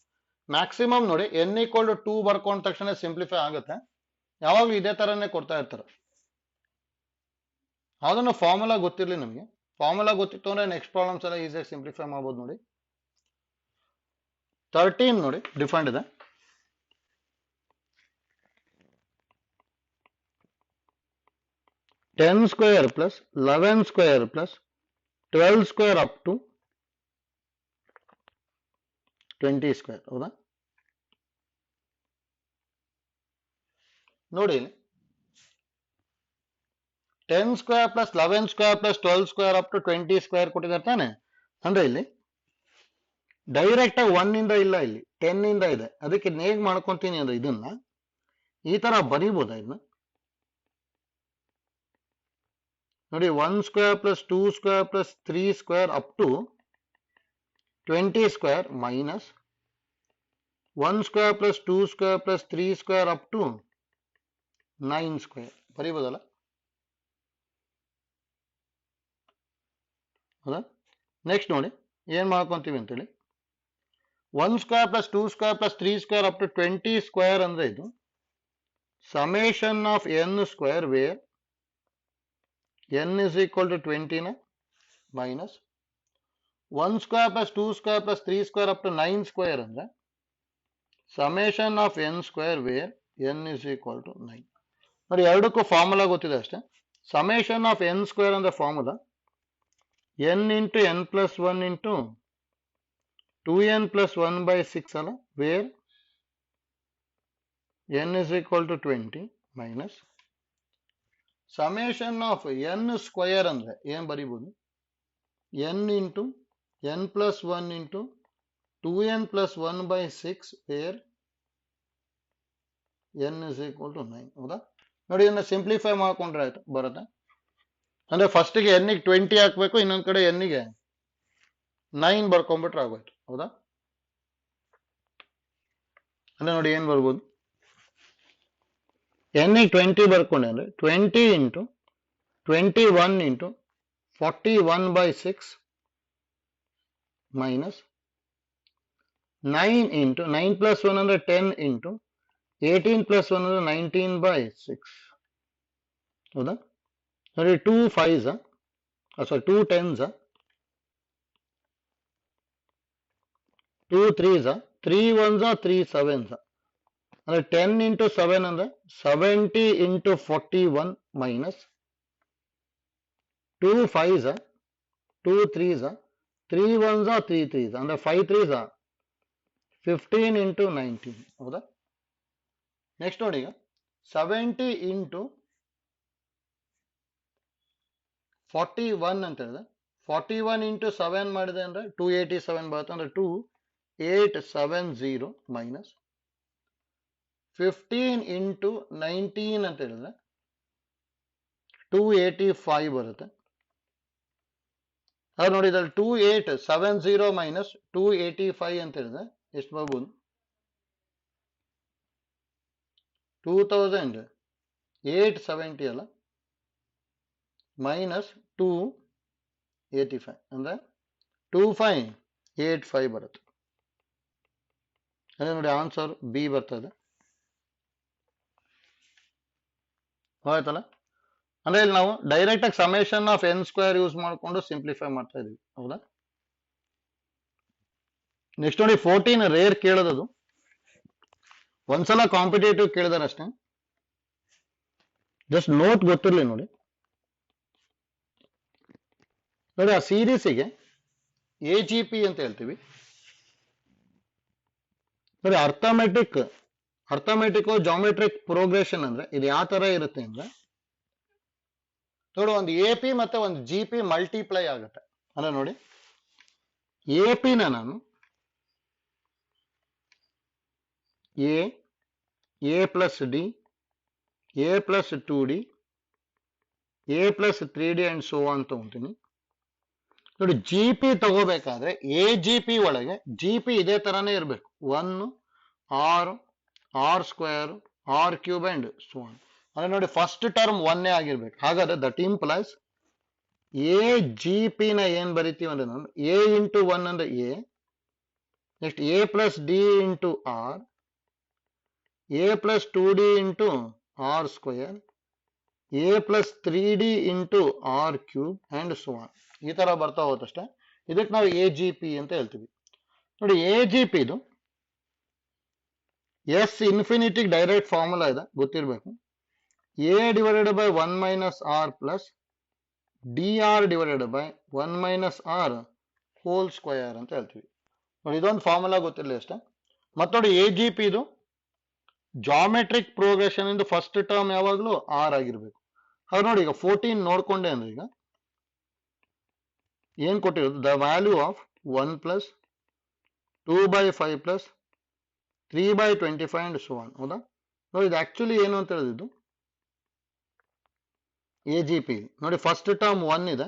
ಮ್ಯಾಕ್ಸಿಮಮ್ ನೋಡಿ n = 2 ಬರ್ಕೊಂಡ ತಕ್ಷಣ ಸಿಂಪ್ಲಿಫೈ ಆಗುತ್ತೆ. ಯಾವಾಗಲೂ ಇದೇ ತರನೇ ಕೊಡ್ತಾ ಇರ್ತಾರೆ. ಅದನ್ನು ಫಾರ್ಮುಲಾ ಗೊತ್ತಿರಲಿ ನಮಗೆ. ಫಾರ್ಮುಲಾ ಗೊತ್ತಿತ್ತು ಅಂದ್ರೆ ನೆಕ್ಸ್ಟ್ ಪ್ರಾಬ್ಲಮ್ಸ್ ಎಲ್ಲ ಈಸಿಯಾಗಿ ಸಿಂಪ್ಲಿಫೈ ಮಾಡ್ಬೋದು. ನೋಡಿ 13 ನೋಡಿ ಡಿಫರೆಂಟ್ ಇದೆ. 10 square plus 11 square plus 12 square up to 20 square ಹೌದಾ. ನೋಡಿ 10 square plus 11 square plus 12 square up to 20 square ಕೊಟ್ಟಿದ್ದಾರೆ ತಾನೆ. ಅಂದ್ರೆ ಇಲ್ಲಿ ಡೈರೆಕ್ಟ್ ಆಗಿ 1 ಇಂದ ಇಲ್ಲ, ಇಲ್ಲಿ 10 ಇಂದ ಇದೆ. ಅದಕ್ಕೆ ಹೇಗೆ ಮಾಡ್ಕೊಂತೀನಿ ಅಂದ್ರೆ ಇದನ್ನ ಈ ತರ ಬರೀಬೋದ ಇದನ್ನ. ನೋಡಿ 1 square plus 2 square plus 3 square up to 20 square minus 1 square plus 2 square plus 3 square up to 9 square ಬರೀಬೋದಲ್ಲ ಹೌದಾ. ನೆಕ್ಸ್ಟ್ ನೋಡಿ ಏನ್ ಮಾಡ್ಕೊಂತೀವಿ ಅಂತೇಳಿ 1 square plus 2 square plus 3 square up to 20 square ಅಂದ್ರೆ ಇದು summation of n square where n = 20 ನ minus 1 square plus 2 square plus 3 square up to 9 square ಅಂದ್ರೆ summation of n square where n = 9. ನೋಡಿ ಎರಡಕ್ಕೂ ಫಾರ್ಮುಲಾ ಗೊತ್ತಿದೆ ಅಷ್ಟೇ. summation of n square ಅಂದ್ರೆ formula n × n + 1 × 2n + 1/6 ಅಲ್ಲ, where n = 20 minus summation of n square ಅಂದ್ರೆ ಏನ್ ಬರೀಬಹುದು n × n + 1 × 2n + 1/6 where n = 9 ಹೌದಾ. ನೋಡಿ ಇದನ್ನ ಸಿಂಪ್ಲಿಫೈ ಮಾಡ್ಕೊಂಡ್ರೆ ಆಯ್ತು ಬರುತ್ತೆ. ಅಂದ್ರೆ ಫಸ್ಟ್ ಗೆ n ಗೆ 20 ಹಾಕ್ಬೇಕು, ಇನ್ನೊಂದ್ ಕಡೆ n ಗೆ 9 ಬರ್ಕೊಂಡ್ಬಿಟ್ರೆ ಆಗೋಯ್ತು ಹೌದಾ. ಅಂದ್ರೆ ನೋಡಿ ಏನ್ ಬರ್ಬೋದು n ಗೆ 20 ಬರ್ಕೊಂಡೆ ಅಂದ್ರೆ 20 × 21 × 41/6 minus 9 × 9 + 1 ಅಂದ್ರೆ 10 × 18 + 1 ಅಂದ್ರೆ 19/6 ಹೌದಾ. ನೋಡಿ 2 5s 2 10s 2 3s 3 1s 3 7s ಅಂದ್ರೆ 10 × 7 ಅಂದ್ರೆ 70 × 41 minus 2 5s 2 3s 3 1s 3 3s ಅಂದ್ರೆ 5 3s 15 × 19 ಹೌದಾ. ನೆಕ್ಸ್ಟ್ ನೋಡಿ ಈಗ 70 × 41 ಅಂತ ಹೇಳಿದ್ರೆ 41 × 7 ಮಾಡಿದೆ ಅಂದ್ರೆ 287 ಬರುತ್ತೆ. ಅಂದ್ರೆ 2870 minus 15 ಇಂಟು 19 ಅಂತ ಹೇಳಿದ್ರೆ 285 ಬರುತ್ತೆ. ಅದು ನೋಡಿ ಇದ್ರಲ್ಲಿ 2870 ಮೈನಸ್ 285 ಅಂತ ಹೇಳಿದ್ರೆ ಎಷ್ಟು ಬರ್ಬೋದು? 2870 ಅಲ್ಲ, ಮೈನಸ್ 285 ಅಂದ್ರೆ 2585 ಬರುತ್ತೆ. ಅದೇ ನೋಡಿ ಆನ್ಸರ್ ಬಿ ಬರ್ತದೆ. ಆಯ್ತಲ್ಲ, ಅಂದ್ರೆ ಇಲ್ಲಿ ನಾವು ಡೈರೆಕ್ಟ್ ಆಗಿ summation of N square use ಮಾಡಿಕೊಂಡು ಸಿಂಪ್ಲಿಫೈ ಮಾಡ್ತಾ ಇದೀವಿ. ಹೌದಾ? ನೆಕ್ಸ್ಟ್ ನೋಡಿ 14 ರೇರ್ ಕೇಳೋದದು, ಒಂದ್ಸಲ ಕಾಂಪಿಟೇಟಿವ್ ಕೇಳಿದಾರೆ ಅಷ್ಟೇ, ಜಸ್ಟ್ ನೋಟ್ ಗೊತ್ತಿರಲಿ ನೋಡಿ. ನೋಡಿ ಆ ಸೀರೀಸಿಗೆ AGP ಅಂತ ಹೇಳ್ತೀವಿ. ನೋಡಿ ಅರ್ಥಮೆಟಿಕ್ ಜಾಮೆಟ್ರಿಕ್ ಪ್ರೋಗ್ರೆಷನ್ ಅಂದ್ರೆ ಇದು ಯಾವ ತರ ಇರುತ್ತೆ ಅಂದ್ರೆ ನೋಡಿ ಒಂದು AP ಮತ್ತೆ ಒಂದು GP ಮಲ್ಟಿಪ್ಲೈ ಆಗುತ್ತೆ. ಅಂದ್ರೆ ನೋಡಿ AP ನ ನಾನು A plus D, A plus 2D, A plus 3D and so on ತಗೊಂತೀನಿ. ನೋಡಿ GP ತಗೋಬೇಕಾದ್ರೆ AGP ಒಳಗೆ GP ಇದೇ ತರಾನೇ ಇರಬೇಕು. 1 R square R cube and so on. ಅಂದ್ರೆ ನೋಡಿ ಫಸ್ಟ್ ಟರ್ಮ್ 1 ಆಗಿರ್ಬೇಕು. ಹಾಗಾದ್ರೆ ದಟ್ ಇಂಪ್ಲೈಸ್ AGP ನ ಏನ್ ಬರಿತೀವಿ ಅಂದ್ರೆ ನಾನು A ಇಂಟು 1 ಅಂದ್ರೆ A, next A plus D into R, A plus 2D into R square, A plus 3D into R cube and so on. ಈ ತರ ಬರ್ತಾ ಹೋಗುತ್ತಷ್ಟೇ. ಇದಕ್ಕೆ ನಾವು AGP ಅಂತ ಹೇಳ್ತೀವಿ. ನೋಡಿ AGP ಇದು S ಇನ್ಫಿನಿಟಿ ಡೈರೆಕ್ಟ್ ಫಾರ್ಮುಲಾ ಇದೆ, ಗೊತ್ತಿರಬೇಕು. A divided by 1 minus R plus DR divided by 1 minus R whole square ಅಂತ ಹೇಳ್ತೀವಿ. ನೋಡಿ ಇದೊಂದು ಫಾರ್ಮುಲಾ ಗೊತ್ತಿರಲಿ ಅಷ್ಟೇ. ಮತ್ತೆ ನೋಡಿ AGP ಇದು ಜಾಮೆಟ್ರಿಕ್ ಪ್ರೋಗ್ರೆಷನ್ ಇಂದ ಫಸ್ಟ್ ಟರ್ಮ್ ಯಾವಾಗಲೂ R ಆಗಿರ್ಬೇಕು. ಹಾಗೆ ನೋಡಿ ಈಗ 14 ನೋಡ್ಕೊಂಡೆ ಅಂದ್ರೆ ಈಗ ಏನ್ ಕೊಟ್ಟಿರೋದು? The value of 1 plus 2/5 plus 3/25 and so on. ಹೌದಾ? ನೋಡಿ ಇದು ಆಕ್ಚುಲಿ ಏನು ಅಂತ ಹೇಳಿದ್ದು AGP. ನೋಡಿ ಫಸ್ಟ್ ಟರ್ಮ್ 1 ಇದೆ,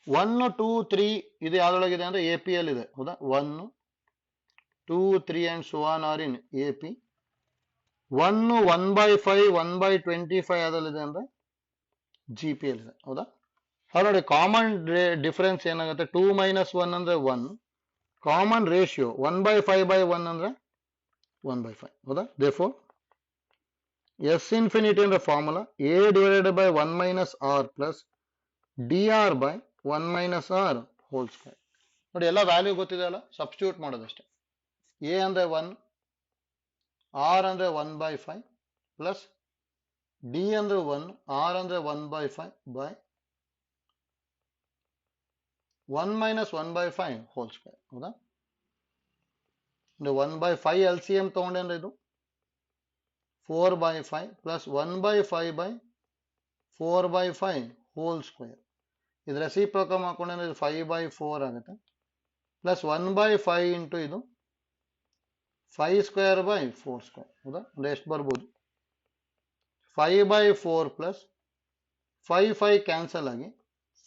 1 2 3 ಇದು ಯಾವ್ದೊಳಗಿದೆ ಅಂದ್ರೆ AP ಅಲ್ಲಿ ಇದೆ. ಹೌದಾ? 1 2 3 and so on are in AP. 1 1/5 1/25 ಯಾವ್ದಲ್ಲಿದೆ ಅಂದ್ರೆ GP ಅಲ್ಲಿದೆ. ಹೌದಾ? ಹಾಗೆ ನೋಡಿ ಕಾಮನ್ ಡಿಫರೆನ್ಸ್ ಏನಾಗುತ್ತೆ? 2 ಮೈನಸ್ 1 ಅಂದ್ರೆ 1, ಕಾಮನ್ ರೇಷಿಯೋ 1/5/1 ಅಂದ್ರೆ 1/5. ಹೌದಾ? ದೇರ್ಫೋರ್ S ಇನ್ಫಿನಿಟಿ ಅಂದ್ರೆ formula A divided by 1 minus R plus DR by 1 minus R whole square. ನೋಡಿ ಎಲ್ಲ ವ್ಯಾಲ್ಯೂ ಗೊತ್ತಿದೆ ಅಲ್ಲ, ಸಬ್ಸ್ಟಿಟ್ಯೂಟ್ ಮಾಡೋದಷ್ಟೇ. A ಅಂದ್ರೆ 1, R ಅಂದ್ರೆ 1/5 ಪ್ಲಸ್ D ಅಂದ್ರೆ 1, R ಅಂದ್ರೆ 1/5 ಬೈ 1 ಮೈನಸ್ 1/5 ಹೋಲ್ ಸ್ಕ್ವೇರ್. ಹೌದಾ? 1/5 LCM ತಗೊಂಡೆ ಅಂದ್ರೆ ಇದು 4/5 ಪ್ಲಸ್ 1/5 ಬೈ 4/5 ಹೋಲ್ ಸ್ಕ್ವೇರ್. ಇದು ರೆಸಿಪ್ರೋಕಲ್ ಮಾಡ್ಕೊಂಡೆ ಅಂದ್ರೆ ಇದು 5/4 ಆಗುತ್ತೆ, ಪ್ಲಸ್ 1/5 ಇಂಟು ಇದು 5 ಸ್ಕ್ವೇರ್ ಬೈ 4 ಸ್ಕ್ವೇರ್. ಹೌದಾ? ಅಂದ್ರೆ ಎಷ್ಟು ಬರ್ಬೋದು? 5/4 ಪ್ಲಸ್ 5 ಕ್ಯಾನ್ಸಲ್ ಆಗಿ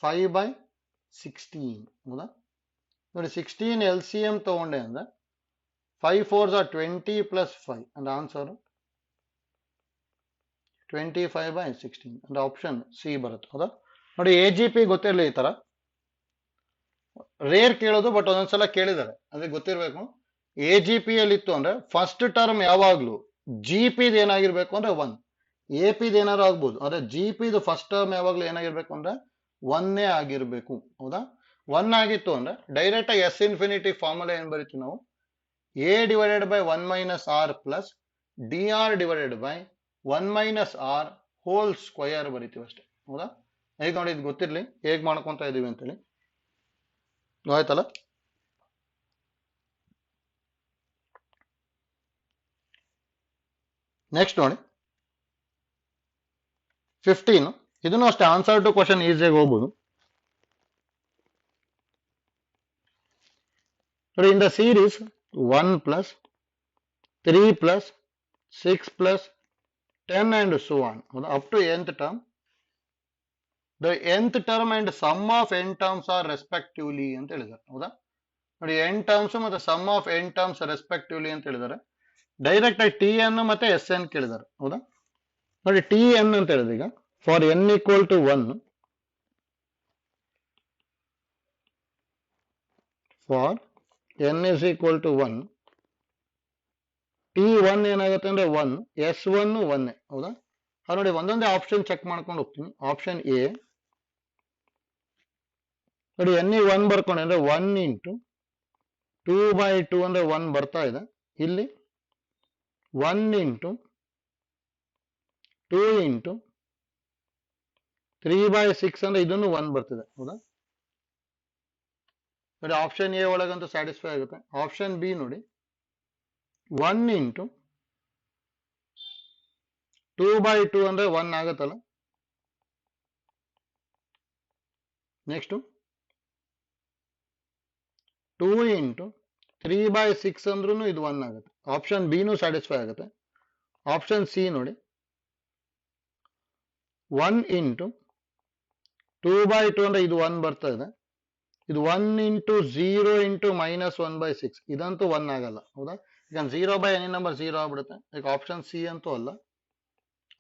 5/16. ಹೌದಾ? ನೋಡಿ 16 LCM ತಗೊಂಡೆ ಅಂದ್ರೆ 5 4s are 20 ಪ್ಲಸ್ 5 ಅಂದ್ರೆ ಆನ್ಸರ್ 25/16 ಅಂದ್ರೆ ಆಪ್ಷನ್ ಸಿ ಬರುತ್ತೆ. ಹೌದಾ? ನೋಡಿ AGP ಗೊತ್ತಿರಲಿ, ಈ ತರ ರೇರ್ ಕೇಳೋದು, ಬಟ್ ಒಂದೊಂದ್ಸಲ ಕೇಳಿದ್ದಾರೆ ಅಂದ್ರೆ ಗೊತ್ತಿರ್ಬೇಕು. AGP ಅಲ್ಲಿ ಇತ್ತು ಅಂದ್ರೆ ಫಸ್ಟ್ ಟರ್ಮ್ ಯಾವಾಗ್ಲೂ GP ಏನಾಗಿರ್ಬೇಕು ಅಂದ್ರೆ 1, AP ಏನಾರು ಆಗ್ಬೋದು, ಆದ್ರೆ GP ಫಸ್ಟ್ ಟರ್ಮ್ ಯಾವಾಗ್ಲೂ ಏನಾಗಿರ್ಬೇಕು ಅಂದ್ರೆ 1 ಆಗಿರ್ಬೇಕು. ಹೌದಾ? 1 ಆಗಿತ್ತು ಅಂದ್ರೆ ಡೈರೆಕ್ಟ್ ಆಗಿ S ಇನ್ಫಿನಿಟಿ ಫಾರ್ಮುಲಾ ಏನ್ ಬರೀತೀವಿ ನಾವು? A divided by 1 minus R plus DR divided by 1 minus R whole square ಬರೀತೀವಿ ಅಷ್ಟೇ. ಹೌದಾ? ಈಗ ನೋಡಿ ಇದು ಗೊತ್ತಿರ್ಲಿ ಹೇಗ್ ಮಾಡ್ಕೊಂತ ಇದೀವಿ ಅಂತೇಳಿ. ಆಯ್ತಲ್ಲ? ನೆಕ್ಸ್ಟ್ ನೋಡಿ 15. ಇದನ್ನು ಅಷ್ಟೇ ಆನ್ಸರ್ ಟು ಕ್ವಶನ್ ಈಸಿಯಾಗಿ ಹೋಗ್ಬೋದು. ನೋಡಿ in the series 1 plus 3 plus 6 plus 10 and so on, up to nth term. The nth term and sum of n terms are respectively ಅಂತ ಹೇಳಿದ್ದಾರೆ. ಹೌದಾ ನೋಡಿ, n ಟರ್ಮ್ಸ್ ಮತ್ತೆ sum of n terms respectively ಅಂತ ಹೇಳಿದ್ದಾರೆ. ಡೈರೆಕ್ಟ್ ಆಗಿ T N ಮತ್ತೆ S N ಕೇಳಿದ್ದಾರೆ. ಹೌದಾ ನೋಡಿ, ಟಿ ಎನ್ ಅಂತ ಹೇಳಿದ್ರೆ ಈಗ for N equal to 1, for N is equal to 1, T one ಏನಾಗುತ್ತೆ ಅಂದ್ರೆ 1, ಎಸ್ ಒನ್ 1. ಹೌದಾ ಅದು ನೋಡಿ, ಒಂದೊಂದೇ ಆಪ್ಷನ್ ಚೆಕ್ ಮಾಡ್ಕೊಂಡು ಹೋಗ್ತೀನಿ. ಆಪ್ಷನ್ ಎ ನೋಡಿ, ಎನ್ ಇ 1 ಬರ್ಕೊಂಡೆ ಅಂದ್ರೆ 1 ಇಂಟು 2/2 ಅಂದ್ರೆ 1 ಬರ್ತಾ ಇದೆ. ಇಲ್ಲಿ 1 ಇಂಟು 2 ಇಂಟು 3/6 ಅಂದ್ರೆ ಇದನ್ನು 1 ಬರ್ತಿದೆ. ಹೌದಾ ನೋಡಿ, ಆಪ್ಷನ್ ಎ ಒಳಗಂತೂ ಸ್ಯಾಟಿಸ್ಫೈ ಆಗುತ್ತೆ. ಆಪ್ಷನ್ ಬಿ ನೋಡಿ, 1 ಇಂಟು 2/2 ಅಂದ್ರೆ 1 ಆಗುತ್ತಲ್ಲ. ನೆಕ್ಸ್ಟ್ 2 ಇಂಟು 3/6 ಅಂದ್ರೂ ಇದು 1 ಆಗುತ್ತೆ. ಆಪ್ಷನ್ ಬಿನೂ ಸ್ಯಾಟಿಸ್ಫೈ ಆಗುತ್ತೆ. ಆಪ್ಷನ್ ಸಿ ನೋಡಿ, 1 ಇಂಟು 2/2 ಅಂದ್ರೆ ಇದು 1 ಬರ್ತಾ ಇದೆ. ಇದು 1 ಇಂಟು 0 ಇಂಟು -1/6 ಇದಂತೂ 1 ಆಗಲ್ಲ. ಹೌದಾ ಈಗ 0/ಎನಿ ನಂಬರ್ 0 ಆಗ್ಬಿಡುತ್ತೆ. ಈಗ ಆಪ್ಷನ್ ಸಿ ಅಂತೂ ಅಲ್ಲ.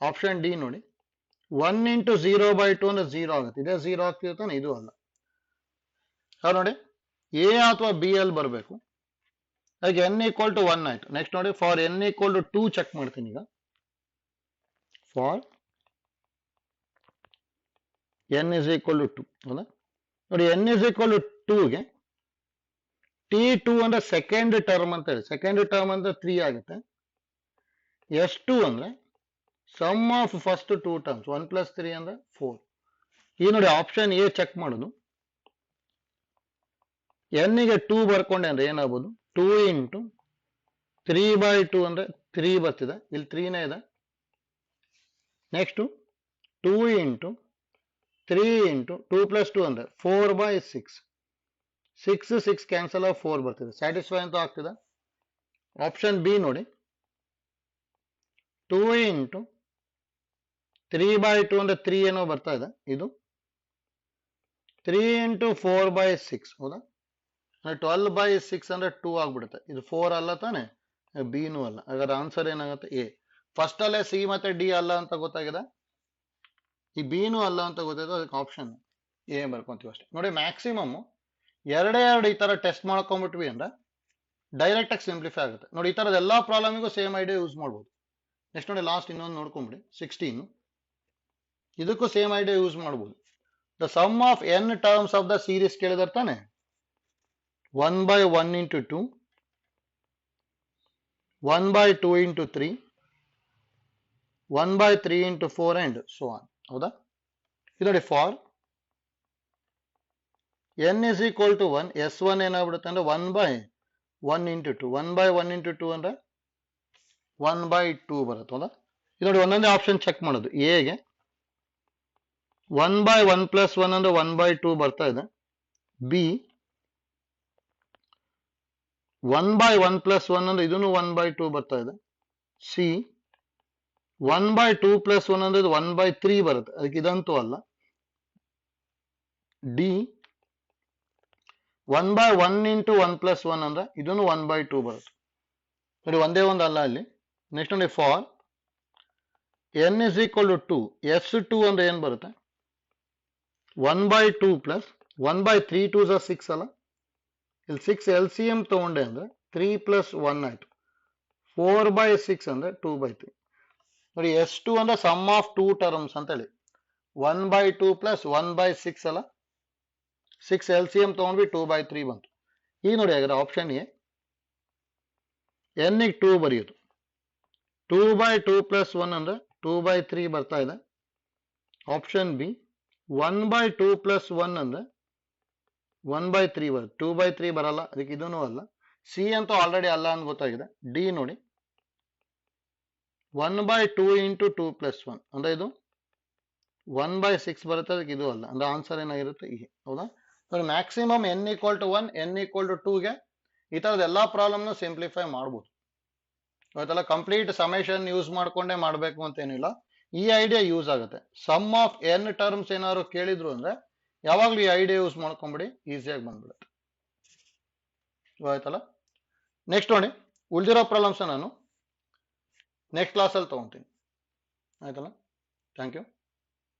ಆಪ್ಷನ್ ಡಿ ನೋಡಿ, 1 ಇಂಟು 0/2 ಅಂದ್ರೆ 0 ಆಗುತ್ತೆ. ಇದೇ 0 ಆಗ್ತಿರ್ತಾನೆ, ಇದು ಅಲ್ಲ. ಅದು ನೋಡಿ, ಎ ಅಥವಾ ಬಿ ಅಲ್ಲಿ ಬರಬೇಕು. ಈಗ ಎನ್ ಈಕ್ವಲ್ ಟು 1 ಆಯ್ತು. ನೆಕ್ಸ್ಟ್ ನೋಡಿ, for N equal to 2 check ಮಾಡ್ತೀನಿ ಈಗ. For N is equal to 2. ಹೌದಾ ನೋಡಿ, ಎನ್ ಇಸ್ ಈಕ್ವಲ್ ಟು 2ಗೆ T2 ಅಂದ್ರೆ ಸೆಕೆಂಡ್ ಟರ್ಮ್ ಅಂತ ಹೇಳಿ. ಸೆಕೆಂಡ್ ಟರ್ಮ್ ಅಂದ್ರೆ 3 ಆಗುತ್ತೆ. S2 ಅಂದ್ರೆ ಸಮ್ ಆಫ್ ಫಸ್ಟ್ 2 ಟರ್ಮ್ಸ್, 1 + 3 ಅಂದ್ರೆ 4. ಈ ನೋಡಿ, ಆಪ್ಷನ್ ಎ ಚೆಕ್ ಮಾಡೋದು. ಎನ್ ಗೆ 2 ಬರ್ಕೊಂಡೆ ಅಂದ್ರೆ ಏನಾಗ್ಬೋದು, 2 ಇಂಟು 3/2 ಅಂದ್ರೆ 3 ಬರ್ತಿದೆ. ಇಲ್ಲಿ 3ನೇ ಇದೆ. ನೆಕ್ಸ್ಟ್ 2 ಇಂಟು 3 ಇಂಟು 2 + 2 ಅಂದ್ರೆ 4/6. 6 ಕ್ಯಾನ್ಸಲ್ ಆಫ್ 4 ಬರ್ತಿದೆ. ಸ್ಯಾಟಿಸ್ಫೈ ಅಂತೂ ಆಗ್ತಿದೆ. ಆಪ್ಷನ್ ಬಿ ನೋಡಿ, 2 ಇಂಟು 3/2 ಅಂದ್ರೆ 3 ಏನೋ ಬರ್ತಾ ಇದೆ. ಇದು 3 ಇಂಟು 4/6. ಹೌದಾ 12/6 ಅಂದ್ರೆ 2 ಆಗ್ಬಿಡುತ್ತೆ. ಇದು 4 ಅಲ್ಲ ತಾನೆ, ಬಿನೂ ಅಲ್ಲ. ಹಾಗಾದ್ರೆ ಆನ್ಸರ್ ಏನಾಗುತ್ತೆ, ಎ. ಫಸ್ಟ್ ಅಲ್ಲೇ ಸಿ ಮತ್ತೆ ಡಿ ಅಲ್ಲ ಅಂತ ಗೊತ್ತಾಗಿದೆ, ಈ ಬಿನೂ ಅಲ್ಲ ಅಂತ ಗೊತ್ತಾಯ್ತು. ಅದಕ್ಕೆ ಆಪ್ಷನ್ ಎ ಬರ್ಕೊಂತೀವಿ ಅಷ್ಟೇ. ನೋಡಿ, ಮ್ಯಾಕ್ಸಿಮಮ್ ಎರಡೇ ಎರಡು ಈ ತರ ಟೆಸ್ಟ್ ಮಾಡ್ಕೊಂಡ್ಬಿಟ್ವಿ ಅಂದ್ರೆ ಡೈರೆಕ್ಟ್ ಆಗಿ ಸಿಂಪ್ಲಿಫೈ ಆಗುತ್ತೆ. ನೋಡಿ, ಈ ತರದ ಎಲ್ಲಾ ಪ್ರಾಬ್ಲಮಿಗೂ ಸೇಮ್ ಐಡಿಯಾ ಯೂಸ್ ಮಾಡ್ಬೋದು. ನೆಕ್ಸ್ಟ್ ನೋಡಿ, ಲಾಸ್ಟ್ ಇನ್ನೊಂದು ನೋಡ್ಕೊಂಬಿಡಿ, 16. ಇದಕ್ಕೂ ಸೇಮ್ ಐಡಿಯಾ ಯೂಸ್ ಮಾಡ್ಬೋದು. The sum of N terms of the series ಕೇಳಿದಾರೆ ತಾನೆ. 1/1 into 2, 1/2 into 3, 1/3 into 4 and so on. ಹೌದಾ ಇದು ನೋಡಿ, for N is equal to 1, S1 ಏನಾಗ್ಬಿಡುತ್ತೆ ಅಂದ್ರೆ 1/1 ಇಂಟು 2. 1/1 ಇಂಟು 2 ಅಂದ್ರೆ 1/2 ಬರುತ್ತೆ. ಹೌದಾ ಇದು ನೋಡಿ, ಒಂದೊಂದೇ ಆಪ್ಷನ್ ಚೆಕ್ ಮಾಡೋದು. ಎಗೆ 1/1 + 1 ಅಂದ್ರೆ 1/2 ಬರ್ತಾ ಇದೆ. ಬಿ 1/1 + 1 ಅಂದ್ರೆ ಇದನ್ನು 1/2 ಬರ್ತಾ ಇದೆ. ಸಿ 1/2 + 1 ಅಂದ್ರೆ 1/3 ಬರುತ್ತೆ. ಅದಕ್ಕೆ ಇದಂತೂ ಅಲ್ಲ. ಡಿ 1/1 ಇಂಟು 1 + 1 ಅಂದ್ರೆ ಇದನ್ನು 1/2 ಬರುತ್ತೆ. ನೋಡಿ, ಒಂದೇ ಒಂದು ಅಲ್ಲ ಅಲ್ಲಿ. ನೆಕ್ಸ್ಟ್ ನೋಡಿ, for N is equal to 2, S2 ಅಂದ್ರೆ ಏನ್ ಬರುತ್ತೆ, 1/2 + 1/3 2 6 ಅಲ್ಲ. ಇಲ್ಲಿ 6 LCM ತಗೊಂಡೆ ಅಂದ್ರೆ 3 + 1 ಆಯ್ತು. 4/6 ಅಂದ್ರೆ 2/3. ನೋಡಿ, S2 ಅಂದ್ರೆ ಸಮ್ ಆಫ್ 2 ಟರ್ಮ್ಸ್ ಅಂತ ಹೇಳಿ. 1/2 + 1/6 ಅಲ್ಲ. 6 LCM ತಗೊಂಡ್ವಿ, 2/3 ಬಂತು. ಈಗ ನೋಡಿ, ಹಾಗಾದ್ರೆ ಆಪ್ಷನ್ ಎ, ಎನ್ ಗೆ 2 ಬರೆಯೋದು. 2/2 + 1 ಅಂದ್ರೆ 2/3 ಬರ್ತಾ ಇದೆ. ಆಪ್ಷನ್ ಬಿ 1/2 + 1 ಅಂದ್ರೆ 1/3 ಬರುತ್ತೆ. 2/3 ಬರಲ್ಲ, ಅದಕ್ಕೆ ಇದೂ ಅಲ್ಲ. ಸಿ ಅಂತೂ ಆಲ್ರೆಡಿ ಅಲ್ಲ ಅಂತ ಗೊತ್ತಾಗಿದೆ. ಡಿ ನೋಡಿ, 1/2 ಇಂಟು 2 + 1 ಅಂದ್ರೆ ಇದು 1/6 ಬರುತ್ತೆ. ಅದಕ್ಕೆ ಇದು ಅಲ್ಲ. ಅಂದ್ರೆ ಆನ್ಸರ್ ಏನಾಗಿರುತ್ತೆ, ಈ. ಹೌದಾ ನೋಡಿ, maximum N equal to 1, N equal to 2ಗೆ ಈ ತರದ ಎಲ್ಲಾ ಪ್ರಾಬ್ಲಮ್ನ ಸಿಂಪ್ಲಿಫೈ ಮಾಡ್ಬೋದು. ಇವತ್ತೆಲ್ಲ ಕಂಪ್ಲೀಟ್ ಸಮೇಶನ್ ಯೂಸ್ ಮಾಡ್ಕೊಂಡೇ ಮಾಡಬೇಕು ಅಂತೇನಿಲ್ಲ. ಈ ಐಡಿಯಾ ಯೂಸ್ ಆಗುತ್ತೆ. ಸಮ್ ಆಫ್ ಎನ್ ಟರ್ಮ್ಸ್ ಏನಾದ್ರು ಕೇಳಿದ್ರು ಅಂದ್ರೆ ಯಾವಾಗ್ಲೂ ಈ ಐಡಿಯಾ ಯೂಸ್ ಮಾಡ್ಕೊಂಬಿಡಿ, ಈಸಿಯಾಗಿ ಬಂದ್ಬಿಡುತ್ತೆ. ಆಯ್ತಲ್ಲ. ನೆಕ್ಸ್ಟ್ ನೋಡಿ, ಉಳಿದಿರೋ ಪ್ರಾಬ್ಲಮ್ಸ್ ನಾನು ನೆಕ್ಸ್ಟ್ ಕ್ಲಾಸಲ್ಲಿ ತಗೊಂತೀನಿ. ಆಯ್ತಲ್ಲ. Thank you.